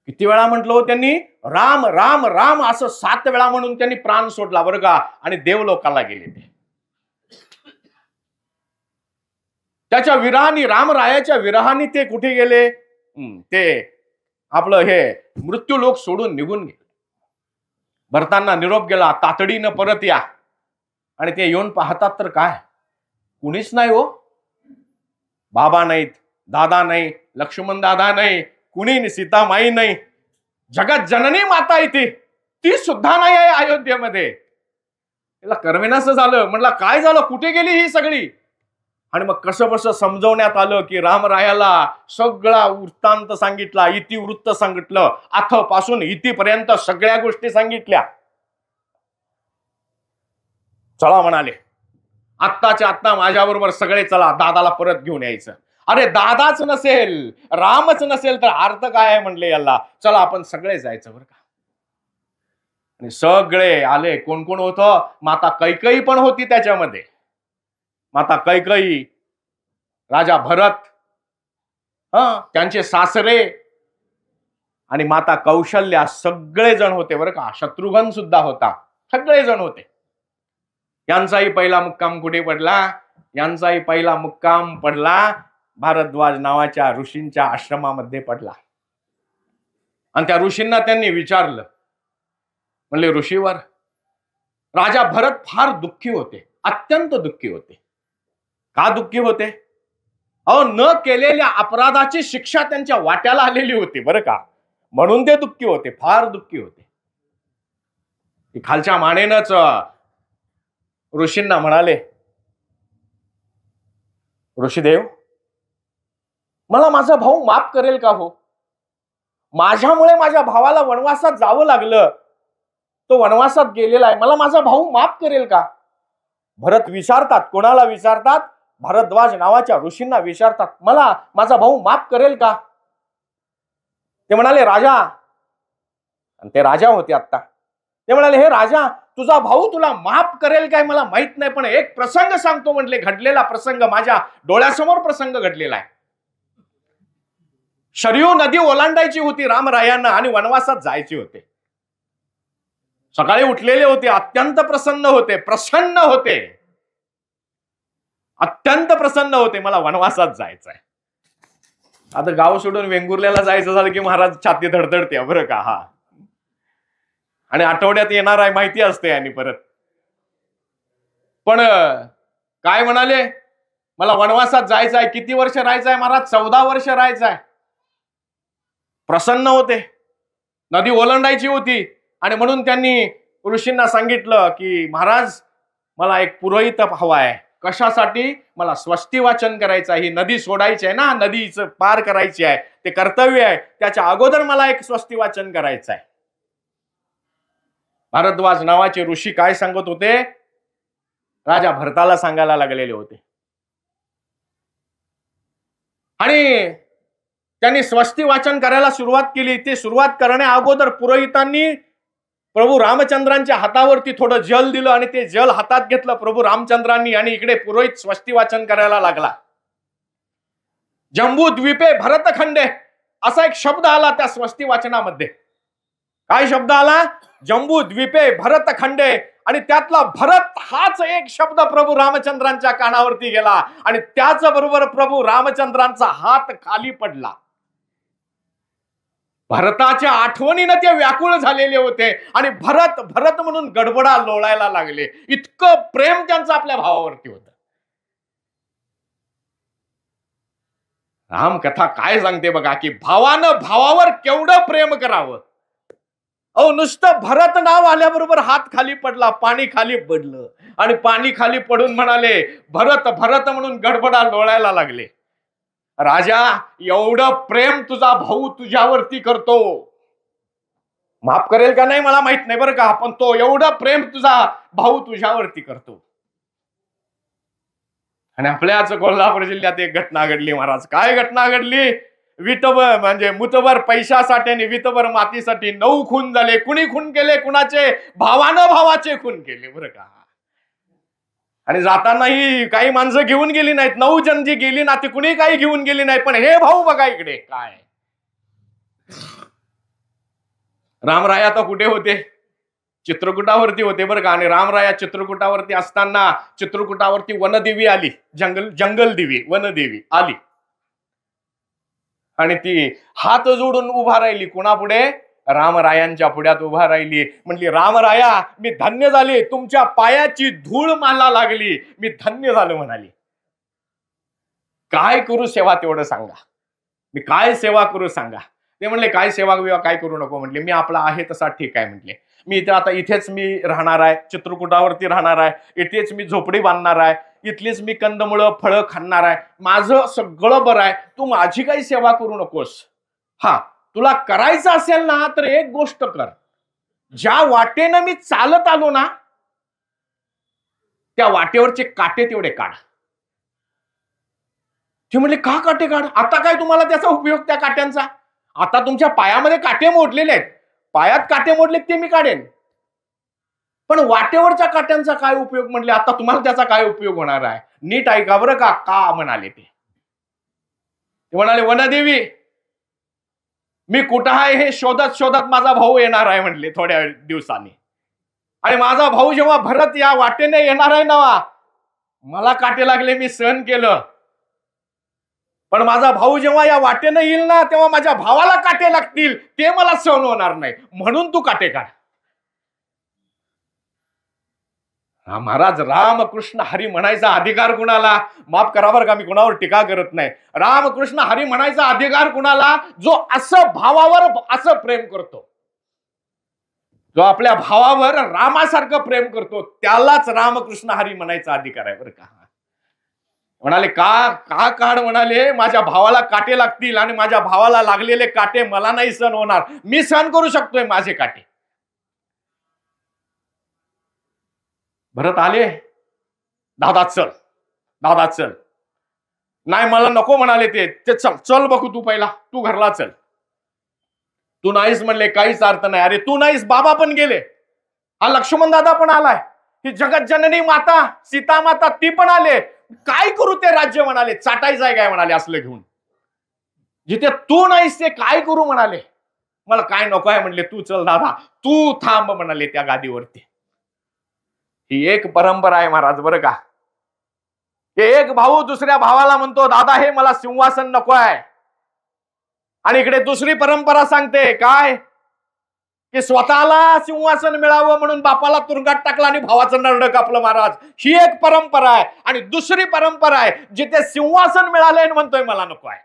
किती वेळा म्हटलं हो त्यांनी, राम राम राम असं 7 वेळा म्हणून त्यांनी प्राण सोडला बरं का. आणि देवलोकाला गेले ते. त्याच्या विरहानी, रामरायाच्या विरहानी ते कुठे गेले, ते आपलं हे मृत्यूलोक सोडून निघून गेले. भरतांना निरोप गेला, तातडीनं परत या. आणि ते येऊन पाहतात तर काय, कुणीच नाही हो. बाबा नाहीत, दादा नाही, लक्ष्मण दादा नाही, कुणी सीतामाई नाही, जगत जननी माता इथे ती सुद्धा नाही आहे अयोध्येमध्ये. तिला करमेनास झालं. म्हटलं काय झालं, कुठे गेली ही सगळी. आणि मग कसं बसं समजवण्यात आलं की रामरायाला सगळा वृत्तांत सांगितला, इतिवृत्त सांगितलं, अथ पासून इतिपर्यंत सगळ्या गोष्टी सांगितल्या. चला म्हणाले, आत्ताच्या आत्ता माझ्याबरोबर सगळे चला, दादाला परत घेऊन यायचं. अरे दादाच नसेल, रामच नसेल तर अर्थ काय आहे म्हणले याला. चला आपण सगळे जायचं बरं का. आणि सगळे आले. कोण कोण होतं, माता कैकेयी पण होती त्याच्यामध्ये. माता कैकेयी, राजा भरत, त्यांचे सासरे आणि माता कौशल्या सगळे जण होते बरं का. शत्रुघ्न सुद्धा होता, सगळे जण होते. यांचाही पहिला मुक्काम कुठे पडला, यांचाही पहिला मुक्काम पडला भारद्वाज नावाच्या ऋषींच्या आश्रमामध्ये पडला. आणि त्या ऋषींना त्यांनी विचारलं, म्हणले ऋषीवर, राजा भरत फार दुःखी होते, अत्यंत दुःखी होते. का दुःखी होते, अहो न केलेल्या अपराधाची शिक्षा त्यांच्या वाट्याला आलेली होती बरं का, म्हणून ते दुःखी होते, फार दुःखी होते. खालच्या मानेनच ऋषींना म्हणाले, ऋषीदेव, मला माझा भाऊ माफ करेल का हो. माझ्यामुळे माझ्या भावाला वनवासात जावं लागलं, तो वनवासात गेलेला आहे, मला माझा भाऊ माफ करेल का. भरत विचारतात, कोणाला विचारतात, भारद्वाज नावाच्या ऋषींना विचारतात, मला माझा भाऊ माफ करेल का. ते म्हणाले राजा, आणि ते राजा होते आता, ते म्हणाले हे राजा, तुझा भाऊ तुला माफ करेल काय मला माहित नाही, पण एक प्रसंग सांगतो म्हटले, घडलेला प्रसंग, माझ्या डोळ्यासमोर प्रसंग घडलेला आहे. शरयू नदी ओलांडायची होती रामरायांना आणि वनवासात जायचे होते. सकाळी उठलेले होते, अत्यंत प्रसन्न होते, प्रसन्न होते, अत्यंत प्रसन्न होते, मला वनवासात जायचंय. आता गाव सोडून वेंगुर्ल्याला जायचं झालं की महाराज छाती धडधडते बरं का. हा, आणि आठवड्यात येणार आहे माहिती असते. आणि परत पण काय म्हणाले, मला वनवासात जायचं आहे. किती वर्ष राहायचं आहे महाराज, 14 वर्ष राहायचं आहे. प्रसन्न होते, नदी ओलांडायची होती. आणि म्हणून त्यांनी ऋषींना सांगितलं की महाराज, मला एक पुरोहित हवा आहे. कशासाठी, मला स्वस्ती वाचन करायचं आहे. ही नदी सोडायची आहे ना, नदीचं पार करायची आहे, ते कर्तव्य आहे. त्याच्या अगोदर मला एक स्वस्ती वाचन करायचं आहे. भारद्वाज नावाचे ऋषी काय सांगत होते, राजा भरताला सांगायला लागलेले होते. आणि त्यांनी स्वस्ती वाचन करायला सुरुवात केली. ते सुरुवात करण्या अगोदर पुरोहितांनी प्रभू रामचंद्रांच्या हातावरती थोडं जल दिलं आणि ते जल हातात घेतलं प्रभू रामचंद्रांनी. आणि इकडे पुरोहित स्वस्ती वाचन करायला लागला. जम्बू द्वीपे भरतखंडे असा एक शब्द आला त्या स्वस्ती वाचनामध्ये. काय शब्द आला, जम्बू द्वीपे भरतखंडे. आणि त्यातला भरत हाच एक शब्द प्रभू रामचंद्रांच्या कानावरती गेला आणि त्याच बरोबर प्रभू रामचंद्रांचा हात खाली पडला. भरताच्या आठवणीनं ते व्याकुळ झालेले होते आणि भरत भरत म्हणून गडबडा लोळायला लागले. इतकं प्रेम त्यांचं आपल्या भावावरती होतं. रामकथा काय सांगते बघा की भावानं भावावर केवढं प्रेम करावं. अहो नुसतं भरत नाव आल्याबरोबर हात खाली पडला, पाणी खाली पडलं आणि पाणी खाली पडून म्हणाले भरत भरत म्हणून गडबडा लोळायला लागले. राजा, एवढं प्रेम तुझा भाऊ तुझ्यावरती करतो, माफ करेल का नाही मला माहित नाही बरं का, पण तो एवढं प्रेम तुझा भाऊ तुझ्यावरती करतो. आणि आपल्याच कोल्हापूर जिल्ह्यात एक घटना घडली महाराज. काय घटना घडली? विटभर म्हणजे मुठभर पैशासाठी आणि विटभर मातीसाठी 9 खून झाले. कुणी खून केले? कुणाचे? भावानं भावाचे खून केले बरं का. आणि जातानाही काही माणसं घेऊन गेली नाहीत. 9 जण जी गेली ना ती कुणी काही घेऊन गेली नाही. पण हे भाऊ बघा इकडे काय. रामराय आता कुठे होते? चित्रकूटावरती होते बरं का. आणि रामराया चित्रकूटावरती असताना चित्रकूटावरती वनदेवी आली. जंगल देवी वनदेवी आली आणि ती हात जोडून उभा राहिली. कुणापुढे? रामरायांच्या पुढ्यात उभा राहिली. म्हणली रामराया, मी धन्य झाले, तुमच्या पायाची धूळ मला लागली, मी धन्य झालो म्हणाली. काय करू सेवा तेवढं सांगा. मी काय सेवा करू सांगा. ते म्हणले काय सेवा विवा काय करू नको. म्हटले मी आपला आहे तसा ठीक आहे. म्हटले मी इथे आता इथेच मी राहणार आहे, चित्रकूटावरती राहणार आहे, इथेच मी झोपडी बांधणार आहे, इथलीच मी कंदमुळं फळं खाणार आहे, माझं सगळं बरं आहे, तू माझी काही सेवा करू नकोस. हा, तुला करायचं असेल ना तर एक गोष्ट कर, ज्या वाटेनं मी चालत आलो ना त्या वाटेवरचे काटे तेवढे काढ. ते म्हणले का काटे काढ? आता काय तुम्हाला त्याचा उपयोग त्या काट्यांचा? आता तुमच्या पायामध्ये काटे मोडलेले आहेत, पायात काटे मोडले ते मी काढेन, पण वाटेवरच्या काट्यांचा काय उपयोग? म्हणले आता तुम्हाला त्याचा काय उपयोग होणार आहे? नीट ऐका बरं का. का म्हणाले ते म्हणाले वनदेवी, मी कुठं आहे हे शोधत शोधत माझा भाऊ येणार आहे म्हणले थोड्या दिवसांनी. आणि माझा भाऊ जेव्हा भरत या वाटेने येणार आहे ना, मला काटे लागले, मी सहन केलं, पण माझा भाऊ जेव्हा या वाटेने येईल ना तेव्हा माझ्या भावाला काटे लागतील, ते मला सहन होणार नाही, म्हणून तू काटे काढ. महाराज, रामकृष्ण हरी म्हणायचा अधिकार कुणाला? माफ करा बरं का, मी कुणावर टीका करत नाही. रामकृष्ण हरी म्हणायचा अधिकार कुणाला? जो असं भावावर असं प्रेम करतो, जो आपल्या भावावर रामासारखं प्रेम करतो, त्यालाच रामकृष्ण हरी म्हणायचा अधिकार आहे बरं का. म्हणाले का का काढ? म्हणाले माझ्या भावाला काटे लागतील आणि माझ्या भावाला लागलेले काटे मला नाही सहन होणार, मी सहन करू शकतोय माझे काटे. भरत आले, दादा चल, दादा चल. नाही मला नको म्हणाले ते चल चल बघू, तू पहिला तू घरला चल. तू नाहीस म्हणले काहीच अर्थ नाही. अरे तू नाहीस, बाबा पण गेले, हा लक्ष्मण दादा पण आलाय, ही जगत जननी माता सीता माता ती पण आले, काय करू ते राज्य? म्हणाले चाटायचं आहे काय? म्हणाले असलं घेऊन. जिथे तू नाहीस ते काय करू? म्हणाले मला काय नको आहे. म्हणले तू चल दादा, तू थांब म्हणाले त्या गादीवरती. ही एक परंपरा आहे महाराज बरं का. एक भाऊ दुसऱ्या भावाला म्हणतो दादा हे मला सिंहासन नको आहे, आणि इकडे दुसरी परंपरा सांगते काय की स्वतःला सिंहासन मिळावं म्हणून बापाला तुरुंगात टाकला आणि भावाचं नरड कापलं. महाराज, ही एक परंपरा आहे. आणि दुसरी परंपरा आहे जिथे सिंहासन मिळालंय म्हणतोय मला नको आहे.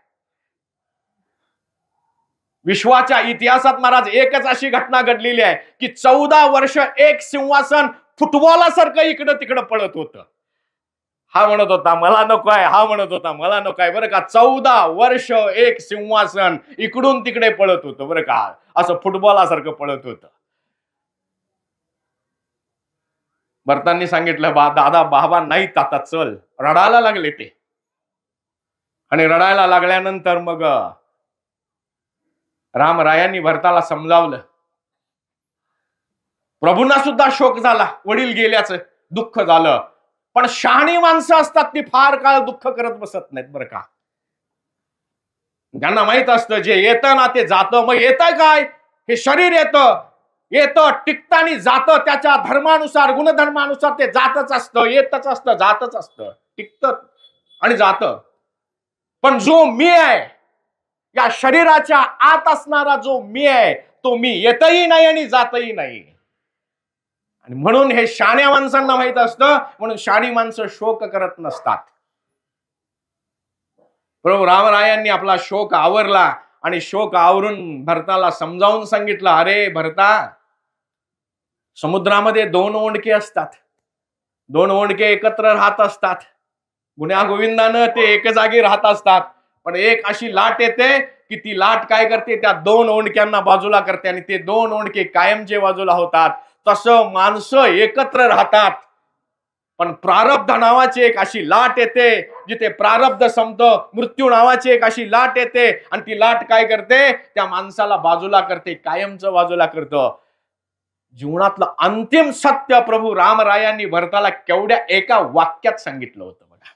विश्वाच्या इतिहासात महाराज एकच अशी घटना घडलेली आहे की 14 वर्ष एक सिंहासन फुटबॉलासारखं इकडं तिकडं पळत होतं. हा म्हणत होता मला नको आहे, हा म्हणत होता मला नको आहे बरं का. 14 वर्ष एक सिंहासन इकडून तिकडे पळत होतं बरं का, असं फुटबॉलासारखं पळत होतं. भरतांनी सांगितलं दादा बाबा नाहीत आता चल. रडायला लागले ते, आणि रडायला लागल्यानंतर मग रामरायांनी भरताला समजावलं. प्रभूंना सुद्धा शोक झाला, वडील गेल्याचं दुःख झालं, पण शहाणी माणसं असतात ती फार काळ दुःख करत बसत नाहीत बरं का. त्यांना माहित असतं जे येतं ना ते जातं. मग येतं काय? हे शरीर येतं, येतं टिकतं आणि जातं. त्याच्या धर्मानुसार गुणधर्मानुसार ते जातच असतं, येतच असतं, जातच असतं, टिकतं आणि जातं. पण जो मी आहे, या शरीराच्या आत असणारा जो मी आहे, तो मी येतही नाही आणि जातही नाही. आणि म्हणून हे शहाण्या माणसांना माहित असतं, म्हणून शहाणी माणसं शोक करत नसतात. प्रभू रामरायांनी आपला शोक आवरला आणि शोक आवरून भरताला समजावून सांगितलं, अरे भरता, समुद्रामध्ये दोन ओंडके असतात, दोन ओंडके एकत्र राहत असतात, गुण्या गोविंदानं ते एक जागी राहत असतात. पण एक अशी लाट येते की ती लाट काय करते, त्या दोन ओंडक्यांना बाजूला करते आणि ते दोन ओंडके कायमचे बाजूला होतात. तसं माणसं एकत्र राहतात, पण प्रारब्ध नावाची एक अशी लाट येते जिथे प्रारब्ध संपतं, मृत्यू नावाची एक अशी लाट येते आणि ती लाट काय करते, त्या माणसाला बाजूला करते, कायमचं बाजूला करतं. जीवनातलं अंतिम सत्य प्रभू रामरायांनी भरताला केवढ्या एका वाक्यात सांगितलं होतं बघा.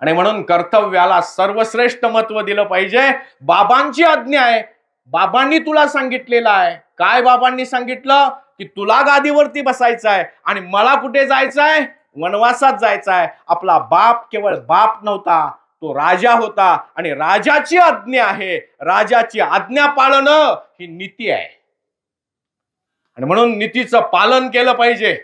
आणि म्हणून कर्तव्याला सर्वश्रेष्ठ महत्व दिलं पाहिजे. बाबांची आज्ञा आहे, बाबांनी तुला सांगितलेलं आहे. काय बाबांनी सांगितलं की तुला गादीवरती बसायचं आहे आणि मला कुठे जायचं आहे, वनवासात जायचं आहे. आपला बाप केवळ बाप नव्हता, तो राजा होता आणि राजाची आज्ञा आहे. राजाची आज्ञा पाळणं ही नीती आहे आणि म्हणून नीतीचं पालन केलं पाहिजे.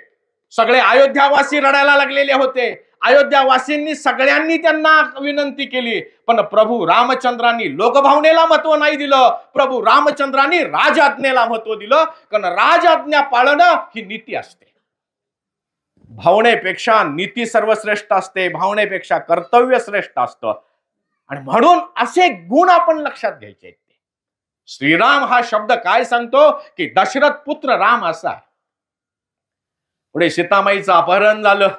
सगळे अयोध्यावासी रडायला लागलेले होते. अयोध्यावासींनी सगळ्यांनी त्यांना विनंती केली, पण प्रभू रामचंद्रांनी लोकभावनेला महत्व नाही दिलं. प्रभू रामचंद्रांनी राजआज्ञेला महत्व दिलं, कारण राजआज्ञा पाळणं ही नीती असते. भावनेपेक्षा नीती सर्वश्रेष्ठ असते, भावनेपेक्षा कर्तव्य श्रेष्ठ असतं. आणि म्हणून असे गुण आपण लक्षात घ्यायचे. श्रीराम हा शब्द काय सांगतो की दशरथ पुत्र राम असा. पुढे सीतामाईचं अपहरण झालं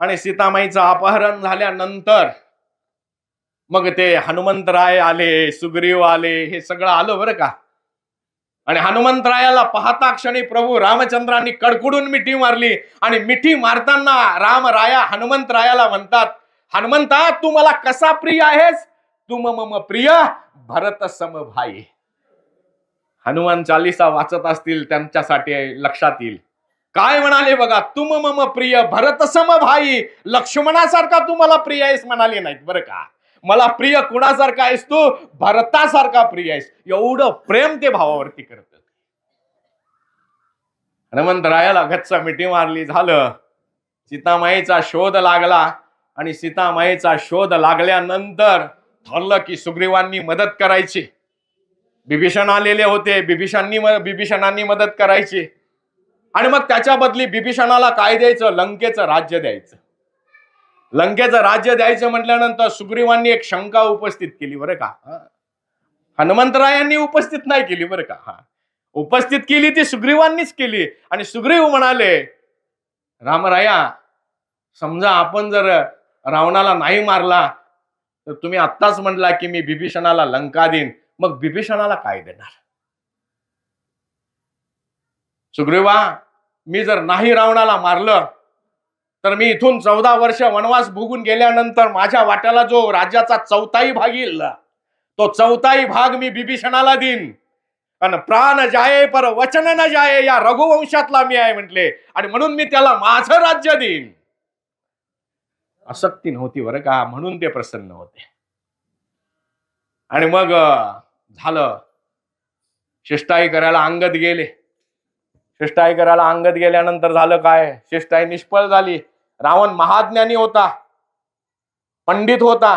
आणि सीतामाईचं अपहरण झाल्यानंतर मग ते हनुमंतराय आले, सुग्रीव आले, हे सगळं आलं बरं का. आणि हनुमंतरायाला पाहता क्षणी प्रभू रामचंद्रांनी कडकडून मिठी मारली आणि मिठी मारताना रामराया हनुमंतरायाला म्हणतात, हनुमंता तू मला कसा प्रिय आहेस, तू मम प्रिय भरत सम भाई. हनुमान चालीसा वाचत असतील त्यांच्यासाठी लक्षात येईल. काय म्हणाले बघा, तुम मम प्रिय भरत सम भाई. लक्ष्मणासारखा तू मला प्रिय आहेस म्हणाले नाहीत बरं का. मला प्रिय कुणासारखा आहेस तू, भरतासारखा प्रिय आहेस. एवढं प्रेम ते भावावरती करत. हनुमंतरायाला गच्च मिठी मारली, झालं. सीतामाईचा शोध लागला आणि सीतामाईचा शोध लागल्यानंतर ठरलं की सुग्रीवांनी मदत करायची. बिभीषण आलेले होते, बिभीषणांनी मदत करायची. आणि मग त्याच्या बदली बिभीषणाला काय द्यायचं, लंकेचं राज्य द्यायचं. लंकेचं राज्य द्यायचं म्हटल्यानंतर सुग्रीवांनी एक शंका उपस्थित केली बरं का. हनुमंतरायांनी उपस्थित नाही केली बरं का. उपस्थित केली ती सुग्रीवांनीच केली. आणि सुग्रीव म्हणाले, रामराया, समजा आपण जर रावणाला नाही मारला तर तुम्ही आत्ताच म्हटला की मी बिभीषणाला लंका देईन, मग बिभीषणाला काय देणार. सुग्रीवा, मी जर नाही रावणाला मारलं तर मी इथून 14 वर्ष वनवास भोगून गेल्यानंतर माझ्या वाट्याला जो राज्याचा 1/4 भाग येईल, तो 1/4 भाग मी बिभीषणाला देईन. कारण प्राण जाये पर वचन न जाये, या रघुवंशातला मी आहे म्हटले, आणि म्हणून मी त्याला माझं राज्य देईन. आसक्ती नव्हती बरं का, म्हणून ते प्रसन्न होते. आणि मग झालं, शिष्टाई करायला अंगद गेले. शिष्टाई करायला अंगद गेल्यानंतर झालं काय, शिष्टाई निष्फळ झाली. रावण महाज्ञानी होता, पंडित होता,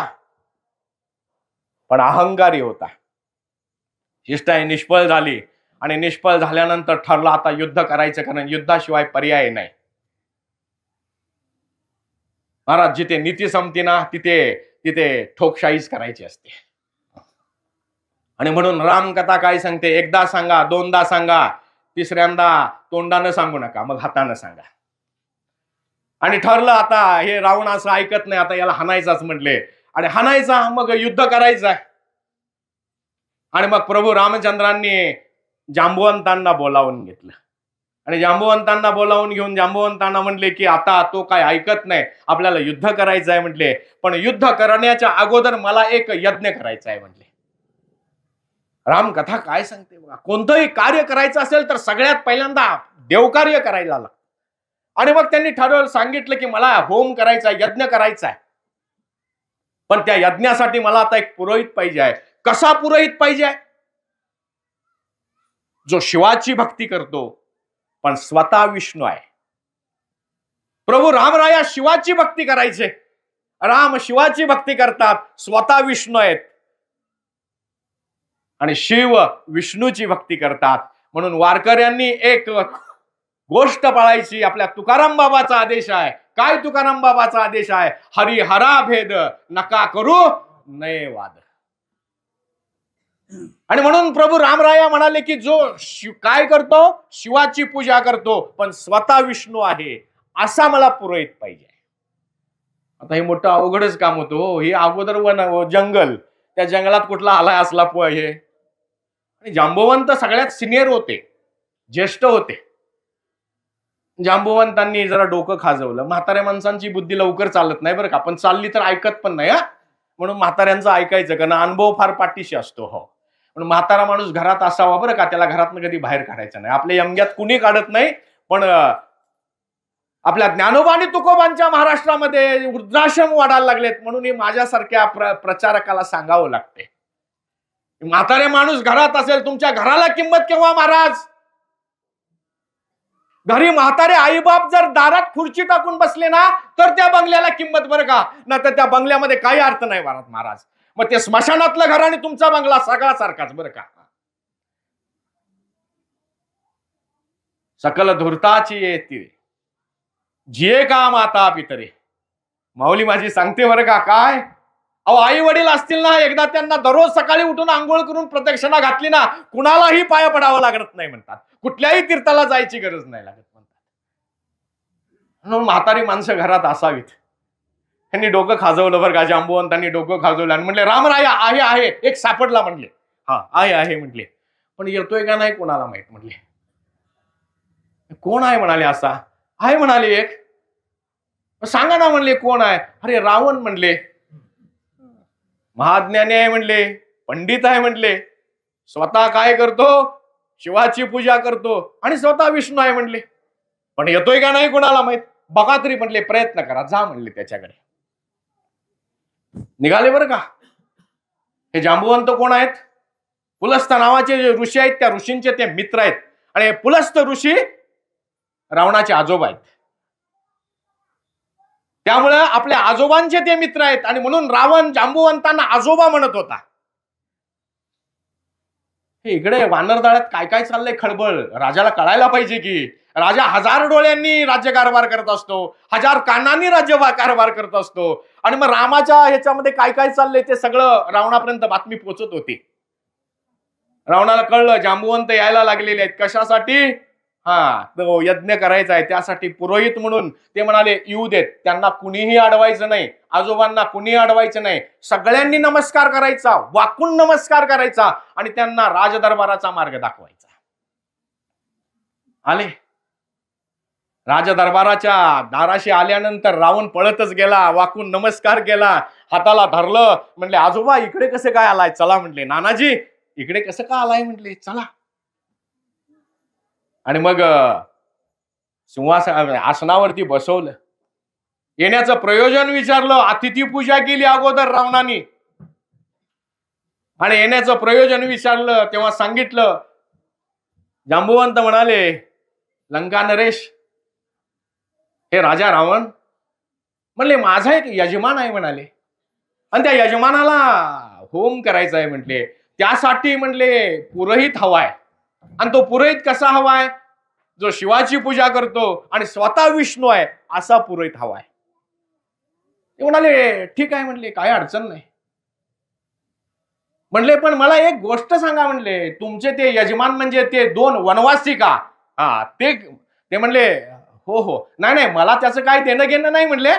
पण अहंकारी होता. शिष्टाई निष्फळ झाली आणि निष्फळ झाल्यानंतर ठरलं आता युद्ध करायचं, कारण युद्धाशिवाय पर्याय नाही. महाराज, जिथे नीती संपती ना तिथे ठोकशाहीच करायची असते. आणि म्हणून रामकथा काय सांगते, एकदा सांगा, दोनदा सांगा, तिसऱ्यांदा तोंडानं सांगू नका, मग हातानं सांगा. आणि ठरलं आता हे रावण असं ऐकत नाही, आता याला हाणायचाच म्हटले. आणि हाणायचा, मग युद्ध करायचं. आणि मग प्रभू रामचंद्रांनी जांबुवंतांना बोलावून घेतलं आणि जांबुवंतांना बोलावून घेऊन जांबुवंतांना म्हटले की आता तो काय ऐकत नाही, आपल्याला युद्ध करायचं आहे म्हटले, पण युद्ध करण्याच्या अगोदर मला एक यज्ञ करायचा आहे म्हटले. रामकथा काय सांगते बघा, कोणतंही कार्य करायचं असेल तर सगळ्यात पहिल्यांदा देवकार्य करायला लागतं. आणि मग त्यांनी ठरवलं, सांगितलं की मला होम करायचा, यज्ञ करायचा आहे, पण त्या यज्ञासाठी मला आता एक पुरोहित पाहिजे आहे. कसा पुरोहित पाहिजे आहे? जो शिवाची भक्ती करतो पण स्वतः विष्णू आहे. प्रभू रामराया शिवाची भक्ती करायचे, राम शिवाची भक्ती करतात, स्वतः विष्णू आहेत, आणि शिव विष्णूची भक्ती करतात. म्हणून वारकऱ्यांनी एक गोष्ट पाळायची. आपल्या तुकाराम बाबाचा आदेश आहे. काय तुकाराम बाबाचा आदेश आहे? हरिहरा भेद नका करू नये वाद. आणि म्हणून प्रभू रामराया म्हणाले की जो काय करतो, शिवाची पूजा करतो पण स्वतः विष्णू आहे, असा मला पुरोहित पाहिजे. आता हे मोठं अवघडच काम होतं. हे अगोदर वन जंगल, त्या जंगलात कुठला आलाय असला हे. आणि जांबवंत सगळ्यात सिनियर होते, ज्येष्ठ होते. जांबवंतांनी जरा डोकं खाजवलं. म्हाताऱ्या माणसांची बुद्धी लवकर चालत नाही बरं का, पण चालली तर ऐकत पण नाही. म्हणून म्हाताऱ्यांचं ऐकायचं, कारण अनुभव फार पाठीशी असतो. हो, म्हणून म्हातारा माणूस घरात असावा बरं का, त्याला घरातनं कधी बाहेर काढायचं नाही. आपल्या यमग्यात कुणी काढत नाही, पण आपल्या ज्ञानोबा आणि तुकोबांच्या महाराष्ट्रामध्ये वृद्धाश्रम वाढायला लागलेत. म्हणून हे माझ्यासारख्या प्रचारकाला सांगावं लागते. म्हातारे माणूस घरात असेल, तुमच्या घराला किंमत केव्हा महाराज? घरी म्हातारे आईबाप जर दारात खुर्ची टाकून बसले ना, तर त्या बंगल्याला किंमत बरं का, नाही तर त्या बंगल्यामध्ये काही अर्थ नाही महाराज. मग ते स्मशानातलं घर आणि तुमचा बंगला सगळा सारखाच बरं का. सकल धूर्ताची येते जिये का माता पितरे. माऊली माझी सांगते बरं का, काय अहो आई वडील असतील ना, एकदा त्यांना दररोज सकाळी उठून आंघोळ करून प्रदक्षिणा घातली ना, कुणालाही पाया पडावं लागत नाही म्हणतात. कुठल्याही तीर्थाला जायची गरज नाही लागत म्हणतात. म्हणून म्हातारी माणसं घरात असावीत. त्यांनी डोकं खाजवलं बरं का, जांबुवंतांनी डोकं खाजवलं आणि म्हणले रामराया आहे आहे, एक सापडला म्हणले. हा आहे म्हटले, पण येतोय का नाही कोणाला माहित म्हणले. कोण आहे म्हणाले? असा आहे म्हणाले एक. सांगा ना म्हणले कोण आहे? अरे रावण म्हणले. महाज्ञानी आहे म्हणले, पंडित आहे म्हणले, स्वतः काय करतो, शिवाची पूजा करतो आणि स्वतः विष्णू आहे म्हणले, पण येतोय का नाही कोणाला माहित. बघा तरी म्हणले, प्रयत्न करा, जा म्हणले त्याच्याकडे. निघाले बरं का. हे जांबुवंत कोण आहेत? पुलस्त नावाचे जे ऋषी आहेत, त्या ऋषींचे ते मित्र आहेत. आणि पुलस्त ऋषी रावणाचे आजोबा आहेत. त्यामुळे आपल्या आजोबांचे ते मित्र आहेत, आणि म्हणून रावण जांबुवंतांना आजोबा म्हणत होता. हे इकडे वानरदाळ्यात काय काय चाललंय खळबळ, राजाला कळायला पाहिजे की. राजा 1000 डोळ्यांनी राज्यकारभार करत असतो, 1000 कानांनी राज्यकारभार करत असतो. आणि मग रामाच्या ह्याच्यामध्ये काय काय चाललंय ते सगळं रावणापर्यंत बातमी पोहोचत होती. रावणाला कळलं जांबुवंत यायला लागलेले आहेत. कशासाठी? तो यज्ञ करायचा आहे, त्यासाठी पुरोहित म्हणून ते म्हणाले येऊ देत. त्यांना कुणीही अडवायचं नाही, आजोबांना कुणीही अडवायचं नाही. सगळ्यांनी नमस्कार करायचा, वाकून नमस्कार करायचा आणि त्यांना राजदरबाराचा मार्ग दाखवायचा. आले राजदरबाराच्या दाराशी आल्यानंतर रावण पळतच गेला, वाकून नमस्कार केला, हाताला धरलं. म्हणले आजोबा इकडे कसे काय आलाय? चला म्हणले. नानाजी इकडे कसं काय आलाय? म्हटले चला. आणि मग सिंहासन आसनावरती बसवलं. येण्याचं प्रयोजन विचारलं. अतिथी पूजा केली अगोदर रावणाने, आणि येण्याचं प्रयोजन विचारलं तेव्हा सांगितलं. जांबुवंत म्हणाले लंका नरेश, हे राजा रावण म्हणले माझा एक यजमान आहे म्हणाले, आणि त्या यजमानाला होम करायचा आहे म्हटले. त्यासाठी म्हणले पुरोहित हवाय, आणि तो पुरोहित कसा हवाय? जो शिवाची पूजा करतो आणि स्वतः विष्णू आहे असा पुरोहित हवाय. ते म्हणाले ठीक आहे म्हणले, काय अडचण नाही म्हणले. पण मला एक गोष्ट सांगा म्हणले, तुमचे ते यजमान म्हणजे ते 2 वनवासी का? ते म्हणले हो हो. नाही मला त्याचं काय देणं घेणं नाही म्हणले,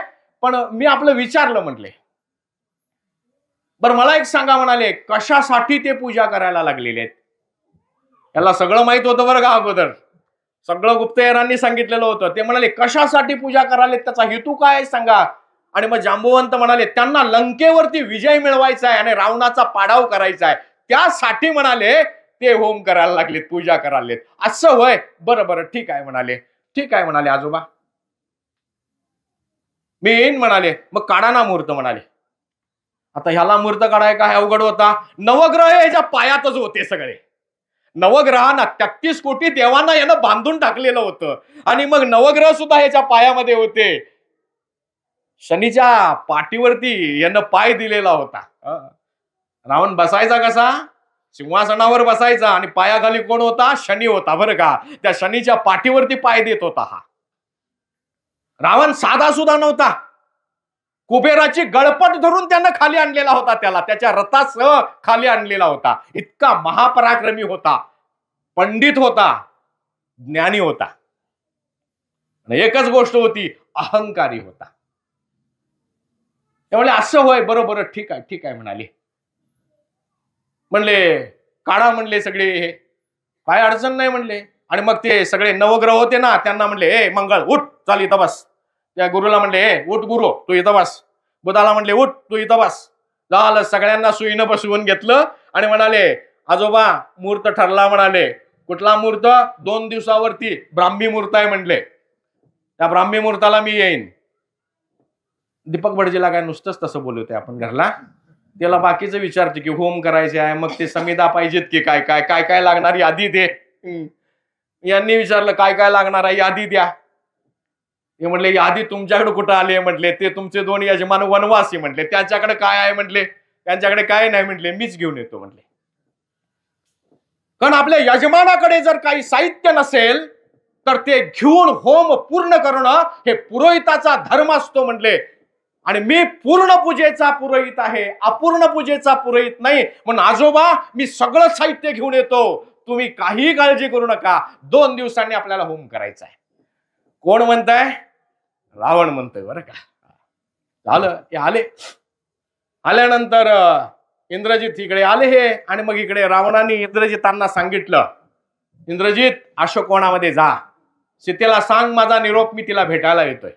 पण मी आपलं विचारलं म्हणले. बरं मला एक सांगा म्हणाले, कशासाठी ते पूजा करायला लागलेले आहेत? याला सगळं माहित होतं बरं का अगोदर, सगळं गुप्तहेरांनी सांगितलेलं होतं. ते म्हणाले कशासाठी पूजा करायला, त्याचा हेतू काय सांगा. आणि मग जांबुवंत म्हणाले त्यांना लंकेवरती विजय मिळवायचा आहे आणि रावणाचा पाडाव करायचा आहे, त्यासाठी म्हणाले ते होम करायला लागलेत, पूजा करायला. असं होय, बरं बरं ठीक आहे म्हणाले. ठीक आहे म्हणाले आजोबा, मी येईन म्हणाले. मग काढा ना मुहूर्त म्हणाले. आता ह्याला मुहूर्त काढाय काय अवघड होता. नवग्रह ह्याच्या पायातच होते सगळे. नवग्रहांना 33 कोटी देवांना यानं बांधून टाकलेलं होतं आणि मग नवग्रह सुद्धा ह्याच्या पायामध्ये होते. शनीच्या पाठीवरती यानं पाय दिलेला होता. रावण बसायचा कसा, सिंहासनावर बसायचा आणि पायाखाली कोण होता, शनी होता बरं का. त्या शनीच्या पाठीवरती पाय देत होता हा. रावण साधा सुद्धा नव्हता. कुबेराची गळपट धरून त्यानं खाली आणलेला होता, त्याला त्याच्या रथासह खाली आणलेला होता. इतका महापराक्रमी होता, पंडित होता, ज्ञानी होता. एकच गोष्ट होती, अहंकारी होता. त्यामुळे असं होय, बरोबर ठीक आहे ठीक आहे म्हणाले. म्हणले काढा म्हणले सगळे, हे काय अडचण नाही म्हणले. आणि मग ते सगळे नवग्रह होते ना, त्यांना म्हणले ए मंगळ उठ, चाल इथं बस. त्या गुरुला म्हणले ए उठ गुरु, तू इथं बस. बुधाला म्हणले उठ, तू इथं बस. झालं, सगळ्यांना सुईनं बसवून घेतलं आणि म्हणाले आजोबा मुहूर्त ठरला म्हणाले. कुठला मुहूर्त? 2 दिवसावरती ब्राह्मी मुहूर्त आहे म्हणले. त्या ब्राह्मी मुहूर्ताला मी येईन. दीपक भटजीला काय नुसतंच तसं बोलवतोय आपण घरला, त्याला बाकीचं विचारते की होम करायचे आहे, मग ते समिधा पाहिजेत की काय काय काय काय लागणार यादी दे. यांनी विचारलं काय काय लागणार आहे, यादी द्या. हे म्हटले यादी तुमच्याकडे कुठं आली आहे म्हटले, ते तुमचे 2 यजमान वनवासी म्हटले, त्यांच्याकडे काय आहे म्हटले, त्यांच्याकडे काय नाही म्हटले, मीच घेऊन येतो म्हटले. कारण आपल्या यजमानाकडे जर काही साहित्य नसेल तर ते घेऊन होम पूर्ण करणं हे पुरोहिताचा धर्म असतो म्हटले. आणि मी पूर्ण पूजेचा पुरोहित आहे, अपूर्ण पूजेचा पुरोहित नाही. म्हणून आजोबा मी सगळं साहित्य घेऊन येतो, तुम्ही काही काळजी करू नका. 2 दिवसांनी आपल्याला होम करायचा आहे. कोण म्हणताय? रावण म्हणतोय बरं का. झालं, हे आले. आल्यानंतर इंद्रजित इकडे आले हे, आणि मग इकडे रावणाने इंद्रजितांना सांगितलं, इंद्रजित अशोकवनामध्ये जा, सीतेला सांग माझा निरोप, मी तिला भेटायला येतोय.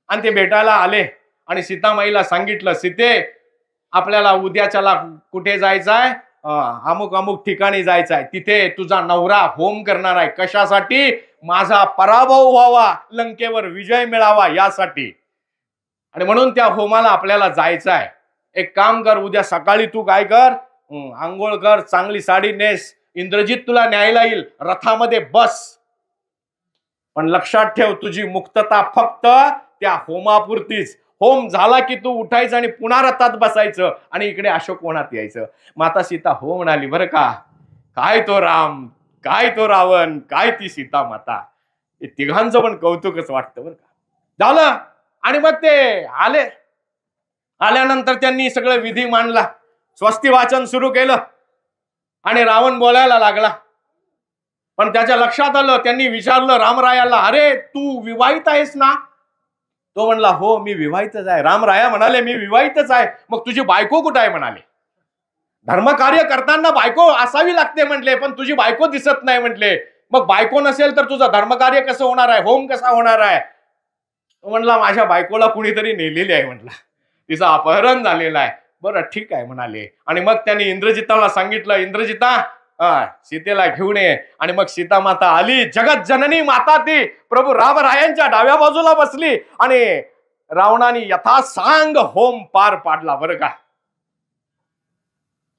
आणि ते भेटायला आले आणि सीतामाईला सांगितलं, सीते आपल्याला उद्याच्याला कुठे जायचंय, अमुक अमुक ठिकाणी जायचंय, तिथे तुझा नवरा होम करणार आहे. कशासाठी? माझा पराभव व्हावा, लंकेवर विजय मिळावा यासाठी. आणि म्हणून त्या होमाला आपल्याला जायचं आहे. एक काम कर, उद्या सकाळी तू काय कर, आंघोळ कर, चांगली साडी नेस, इंद्रजित तुला न्यायला येईल, रथामध्ये बस. पण लक्षात ठेव, तुझी मुक्तता फक्त त्या होमापुरतीच. होम झाला की तू उठायचं आणि पुन्हा रथात बसायचं आणि इकडे अशोकवनात यायचं. माता सीता हो म्हणाली बरं का. काय तो राम, काय तो रावण, काय ती सीता माता, हे तिघांचं पण कौतुकच वाटतं बरं का. झालं, आणि मग ते आले. आल्यानंतर त्यांनी सगळं विधी मांडला, स्वस्ती वाचन सुरू केलं आणि रावण बोलायला लागला. पण त्याच्या लक्षात आलं, त्यांनी विचारलं रामरायाला, अरे तू विवाहित आहेस ना? तो म्हणला हो मी विवाहितच आहे. रामराया म्हणाले मी विवाहितच आहे. मग तुझी बायको कुठं आहे म्हणाले. धर्मकार्य करताना बायको असावी लागते म्हटले, पण तुझी बायको दिसत नाही म्हटले. मग बायको नसेल तर तुझं धर्मकार्य कसं होणार आहे, होम कसा होणार आहे? तो म्हणला माझ्या बायकोला कुणीतरी नेलेली आहे म्हटला, तिचं अपहरण झालेलं आहे. बरं ठीक आहे म्हणाले. आणि मग त्यांनी इंद्रजिताला सांगितलं, इंद्रजिता सीतेला घेऊन ये. आणि मग सीता माता आली. जगत जननी माता ती प्रभू रामरायांच्या डाव्या बाजूला बसली आणि रावणाने यथासांग होम पार पाडला बरं का.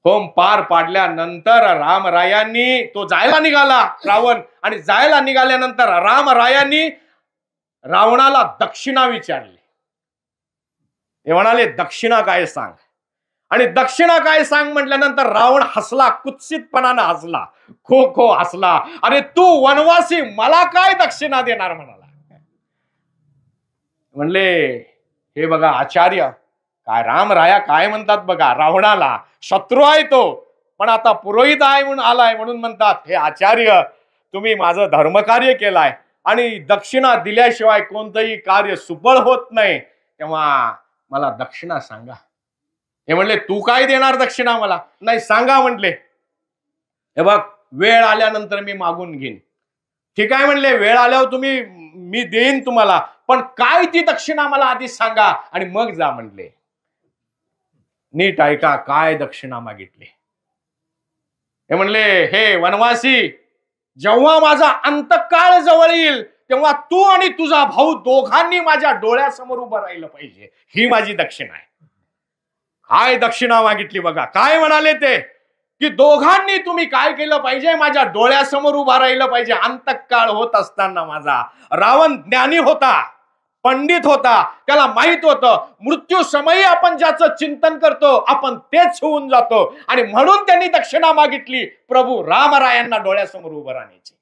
होम पार पाडल्यानंतर रामरायांनी, तो जायला निघाला रावण, आणि जायला निघाल्यानंतर रामरायांनी रावणाला दक्षिणा विचारली. ते म्हणाले दक्षिणा काय सांग. आणि दक्षिणा काय सांग म्हटल्यानंतर रावण हसला, कुत्सितपणानं हसला, खो खो हसला. अरे तू वनवासी, मला काय दक्षिणा देणार म्हणाला. म्हणले हे बघा आचार्य, काय रामराया काय म्हणतात बघा, रावणाला शत्रू आहे तो, पण आता पुरोहित आहे म्हणून आलाय, म्हणून म्हणतात हे आचार्य तुम्ही माझं धर्मकार्य केलाय आणि दक्षिणा दिल्याशिवाय कोणतंही कार्य सुफळ होत नाही, तेव्हा मला दक्षिणा सांगा. हे म्हणले तू काय देणार दक्षिणा मला? नाही सांगा म्हटले. हे बघ वेळ आल्यानंतर मी मागून घेईन. ठीक आहे म्हणले, वेळ आल्यावर तुम्ही, मी देईन तुम्हाला, पण काय ती दक्षिणा मला आधी सांगा आणि मग जा म्हणले. नीट ऐका काय दक्षिणा मागितली. हे म्हणले, हे वनवासी, जेव्हा माझा अंतकाळ जवळ येईल तेव्हा तू आणि तुझा भाऊ दोघांनी माझ्या डोळ्यासमोर उभं राहिलं पाहिजे. ही माझी दक्षिणा आहे. काय दक्षिणा मागितली बघा. काय म्हणाले ते, की दोघांनी तुम्ही काय केलं पाहिजे, माझ्या डोळ्यासमोर उभा राहिलं पाहिजे. अंतकाळ होत असताना माझा रावण ज्ञानी होता, पंडित होता, त्याला माहित होतं मृत्यू समयी आपण ज्याचं चिंतन करतो आपण तेच होऊन जातो. आणि म्हणून त्यांनी दक्षिणा मागितली प्रभू रामरायांना डोळ्यासमोर उभं राहण्याची.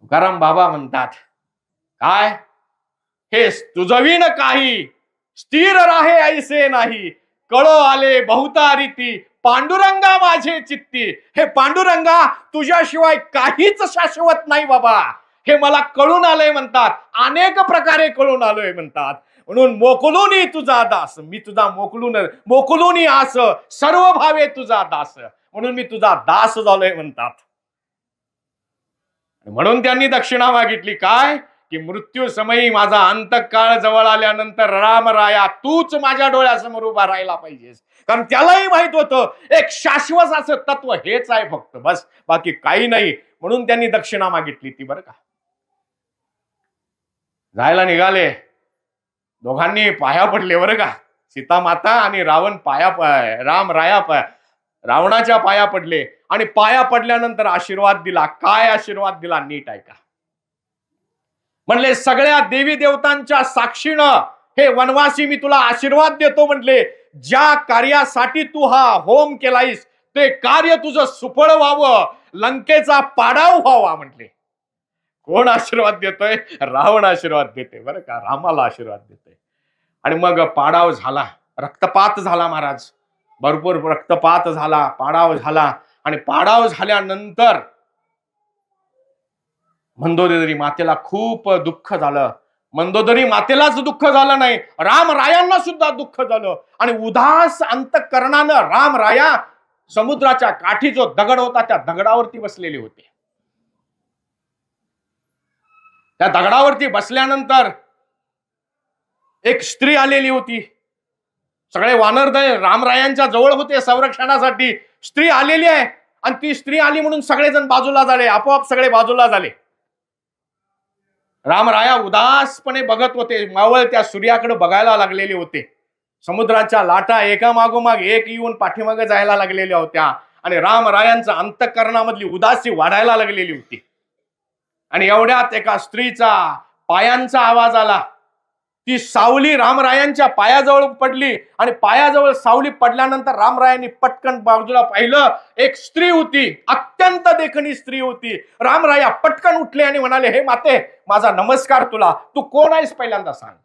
तुकाराम बाबा म्हणतात, काय हे तुझवीन काही स्थिर राहे ऐसे नाही, कळो आले बहुता रीती, पांडुरंगा माझे चित्ती. हे पांडुरंगा, तुझ्याशिवाय काहीच शाश्वत नाही बाबा, हे मला कळून आलंय म्हणतात. अनेक प्रकारे कळून आलोय म्हणतात. म्हणून मोकलूनी तुझा दास, मी तुझा मोकलूनी आस, सर्व भावे तुझा दास, म्हणून मी तुझा दास झालोय म्हणतात. म्हणून त्यांनी दक्षिणा मागितली. काय, की मृत्यू समयी माझा अंतकाळ जवळ आल्यानंतर रामराया तूच माझ्या डोळ्यासमोर उभा राहिला पाहिजेस. कारण त्यालाही माहित होतं एक शाश्वत असं तत्व हेच आहे फक्त, बस, बाकी काही नाही. म्हणून त्यांनी दक्षिणा मागितली ती. बरं का, जायला निघाले, दोघांनी पाया पडले. बरं का, सीता माता आणि रावण रावणाच्या पाया पडले. आणि पाया पडल्यानंतर आशीर्वाद दिला. काय आशीर्वाद दिला नीट ऐका. म्हणले, सगळ्या देवी देवतांच्या साक्षीनं हे वनवासी मी तुला आशीर्वाद देतो. म्हटले, ज्या कार्यासाठी तू हा होम केलायस ते कार्य तुझं सुफळ व्हावं, लंकेचा पाडाव व्हावा. म्हटले, कोण आशीर्वाद देतोय? रावण आशीर्वाद देते. बरं का, रामाला आशीर्वाद देते. आणि मग पाडाव झाला, रक्तपात झाला महाराज, भरपूर रक्तपात झाला, पाडाव झाला. आणि पाडाव झाल्यानंतर मंदोदरी मातेला खूप दुःख झालं. मंदोदरी मातेलाच दुःख झालं नाही, रामरायांना सुद्धा दुःख झालं. आणि उदास अंतःकरणानं रामराया समुद्राच्या काठी जो दगड होता त्या दगडावरती बसलेले होते. त्या दगडावरती बसल्यानंतर एक स्त्री आलेली होती. सगळे वानरदळ रामरायांच्या जवळ होते संरक्षणासाठी. स्त्री आलेली आहे आणि ती स्त्री आली म्हणून सगळेजण बाजूला झाले, आपोआप सगळे बाजूला झाले. रामराया उदासपणे बघत होते. मावळ त्या सूर्याकडे बघायला लागलेले होते. समुद्राच्या लाटा एका मागोमाग एक येऊन पाठीमागे जायला लागलेल्या होत्या. आणि रामरायांच्या अंतःकरणामधली उदासी वाढायला लागलेली होती. आणि एवढ्यात एका स्त्रीचा पायांचा आवाज आला. ती सावली रामरायांच्या पायाजवळ पडली. आणि पायाजवळ सावली पडल्यानंतर रामरायांनी पटकन बाजूला पाहिलं. एक स्त्री होती, अत्यंत देखणी स्त्री होती. रामराया पटकन उठले आणि म्हणाले, हे माते, माझा नमस्कार तुला. तू कोण आहेस पहिल्यांदा सांग.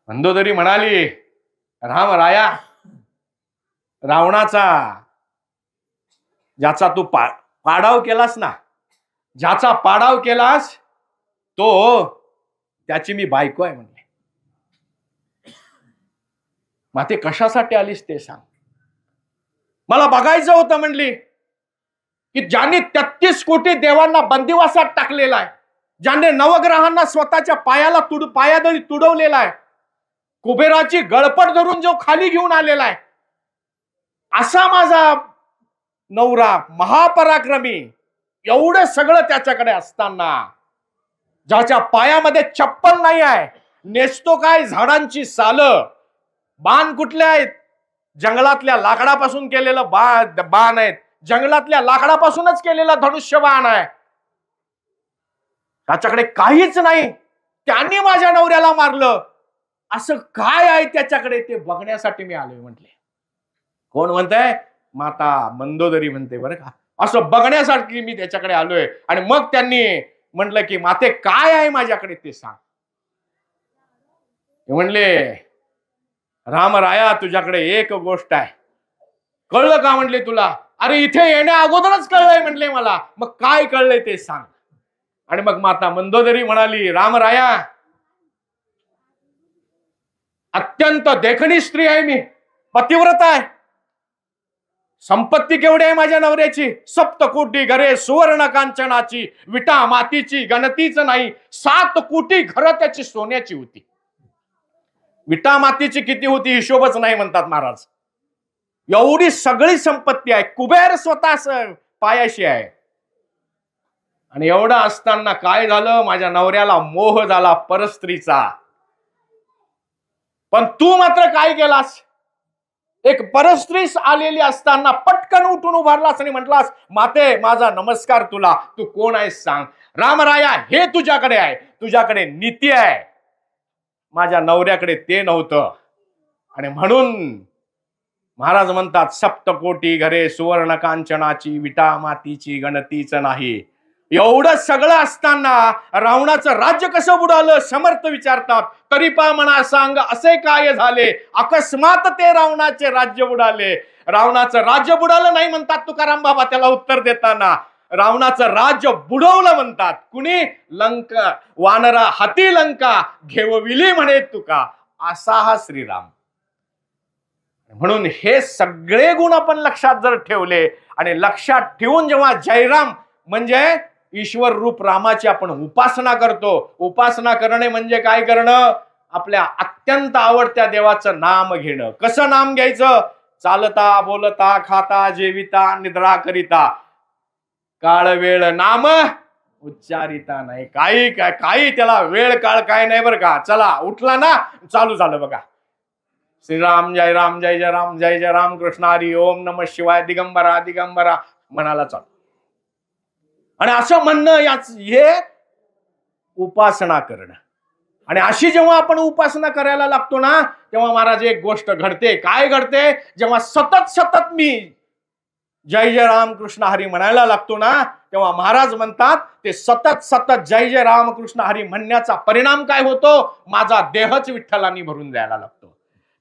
मंदोदरी म्हणाली, रामराया, रावणाचा ज्याचा तू पाडाव केलास ना, ज्याचा पाडाव केलास तो त्याची मी बायको आहे म्हणले. माते, कशासाठी आलीस ते सांग. मला बघायचं होतं म्हणली, की ज्याने 33 कोटी देवांना बंदिवासात टाकलेला आहे, ज्याने नवग्रहांना स्वतःच्या पायादळी तुडवलेला आहे, कुबेराची गळपट धरून जो खाली घेऊन आलेला आहे, असा माझा नवरा महापराक्रमी, एवढं सगळं त्याच्याकडे असताना ज्याच्या पायामध्ये चप्पल नाही आहे, नेसतो काय झाडांची सालं, बाण कुठले आहेत, जंगलातल्या लाकडापासून केलेलं बाण आहेत, जंगलातल्या लाकडापासूनच केलेला धनुष्य बाण आहे, त्याच्याकडे काहीच नाही, त्यांनी माझ्या नवऱ्याला मारलं, असं काय आहे त्याच्याकडे ते बघण्यासाठी मी आलोय म्हटले. कोण म्हणतंय? माता मंदोदरी म्हणते. बरं का, असं बघण्यासाठी मी त्याच्याकडे आलोय. आणि मग त्यांनी म्हटलं की माते काय आहे माझ्याकडे ते सांग. म्हणले, रामराया, तुझ्याकडे एक गोष्ट आहे. कळलं का म्हणले तुला? अरे इथे येण्या अगोदरच कळलंय म्हणले मला. मग काय कळलंय ते सांग. आणि मग माता मंदोदरी म्हणाली, रामराया, अत्यंत देखणी स्त्री आहे मी, पतिव्रता आहे. संपत्ती केवढी आहे माझ्या नवऱ्याची? 7 कोटी घरे सुवर्ण कांचनाची, विटा मातीची गणतीच नाही. 7 कोटी घरं त्याची सोन्याची होती. विटा मातीची किती होती हिशोबच नाही म्हणतात महाराज. एवढी सगळी संपत्ती आहे, कुबेर स्वतः पायाशी आहे. आणि एवढं असताना काय झालं, माझ्या नवऱ्याला मोह झाला परस्त्रीचा. पण तू मात्र काय केलास, एक परस्त्रीस आलेली असताना पटकन उठून उभारलास आणि म्हटलास, माते माझा नमस्कार तुला, तू कोण आहेस सांग. रामराया हे तुझ्याकडे आहे, तुझ्याकडे नीती आहे, माझ्या नवऱ्याकडे ते नव्हतं. आणि म्हणून महाराज म्हणतात, सप्तकोटी घरे सुवर्ण कांचनाची, विटा मातीची गणतीच नाही. एवढं सगळं असताना रावणाचं राज्य कसं बुडालं समर्थ विचारतात. तरी पा म्हणा सांग असे काय झाले, अकस्मात ते रावणाचे राज्य बुडाले. रावणाचं राज्य बुडालं नाही म्हणतात तुकाराम बाबा त्याला उत्तर देताना. रावणाचं राज्य बुडवलं म्हणतात. कुणी, लंका वानरा हाती लंका घेवविली म्हणे तुका, असा हा श्रीराम. म्हणून हे सगळे गुण आपण लक्षात जर ठेवले आणि लक्षात ठेवून जेव्हा जयराम म्हणजे ईश्वर रूप रामाची आपण उपासना करतो. उपासना करणे म्हणजे काय करणं, आपल्या अत्यंत आवडत्या देवाचं नाम घेणं. कसं नाम घ्यायचं, चालता बोलता खाता जेविता निद्रा करिता काळ वेळ नाम उच्चारिता नाही. काही त्याला वेळ काळ काय नाही बरं का. चला उठला ना चालू झालं बघा, श्रीराम जय राम जय जय राम जय जय राम कृष्ण हरी ओम नमः शिवाय दिगंबरा दिगंबरा म्हणाला चालू. आणि असं म्हणणं याच हे उपासना करणं. आणि अशी जेव्हा आपण उपासना करायला लागतो ना, तेव्हा महाराज एक गोष्ट घडते. काय घडते, जेव्हा सतत सतत मी जय जय राम कृष्ण हरी म्हणायला लागतो ना, तेव्हा महाराज म्हणतात ते सतत सतत जय जय राम कृष्ण हरी म्हणण्याचा परिणाम काय होतो, माझा देहच विठ्ठलाने भरून जायला लागतो.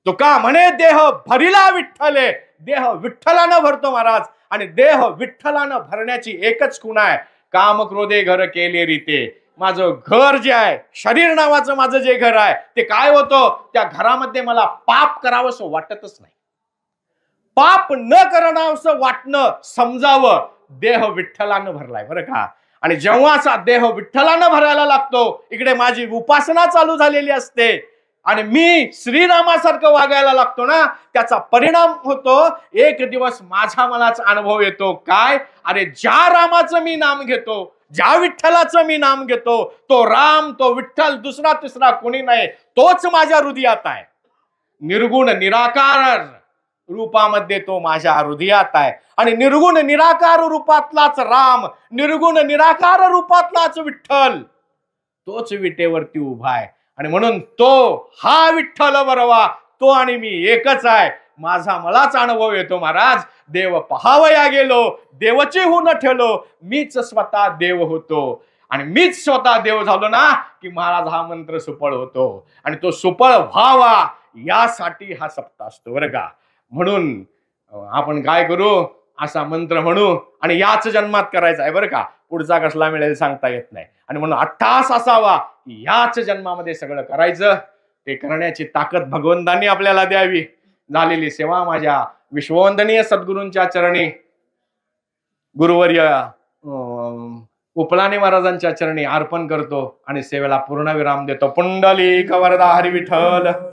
तुका म्हणे देह भरिला विठ्ठले, देह विठ्ठलानं भरतो महाराज. आणि देह विठ्ठलानं भरण्याची एकच खूण आहे, काम क्रोधे घर केले रीते. माझं घर जे आहे, शरीर नावाचं माझं जे घर आहे, ते काय होतं, त्या घरामध्ये मला पाप करावंसं वाटतच नाही. पाप न करणावंसं वाटणं समजावं, देह विठ्ठलानं भरलाय बरं का. आणि जेव्हा असा देह विठ्ठलानं भरायला लागतो, इकडे माझी उपासना चालू झालेली असते आणि मी श्रीरामासारखं वागायला लागतो ना, त्याचा परिणाम होतो. एक दिवस माझा मलाच अनुभव येतो. काय, अरे ज्या रामाचं मी नाम घेतो, ज्या विठ्ठलाचं मी नाम घेतो, तो राम तो विठ्ठल दुसरा तिसरा कोणी नाही, तोच माझ्या हृदयात आहे. निर्गुण निराकार रूपामध्ये तो माझ्या हृदयात आहे. आणि निर्गुण निराकार रूपातलाच राम, निर्गुण निराकार रूपातलाच विठ्ठल, तोच विटेवरती उभा आहे. आणि म्हणून तो हा विठ्ठल बरवा, तो आणि मी एकच आहे. माझा मलाच अनुभव येतो महाराज, देव पहावया गेलो देवची होऊन ठेवलो, मीच स्वतः देव होतो. आणि मीच स्वतः देव झालो ना की महाराज हा मंत्र सुफळ होतो. आणि तो सुफळ व्हावा यासाठी हा सप्ताह असतो बरं का. म्हणून आपण काय करू, असा मंत्र म्हणू आणि याच जन्मात करायचा आहे बरं का. पुढचा कसला मिळेल सांगता येत नाही. आणि म्हणून अट्टहास असावा की याच जन्मामध्ये सगळं करायचं. ते करण्याची ताकद भगवंतांनी आपल्याला द्यावी. झालेली सेवा माझ्या विश्ववंदनीय सद्गुरूंच्या चरणी, गुरुवर्य उपलाने महाराजांच्या चरणी अर्पण करतो आणि सेवेला पूर्णविराम देतो. पुंडलिक वरदा हरी विठ्ठल.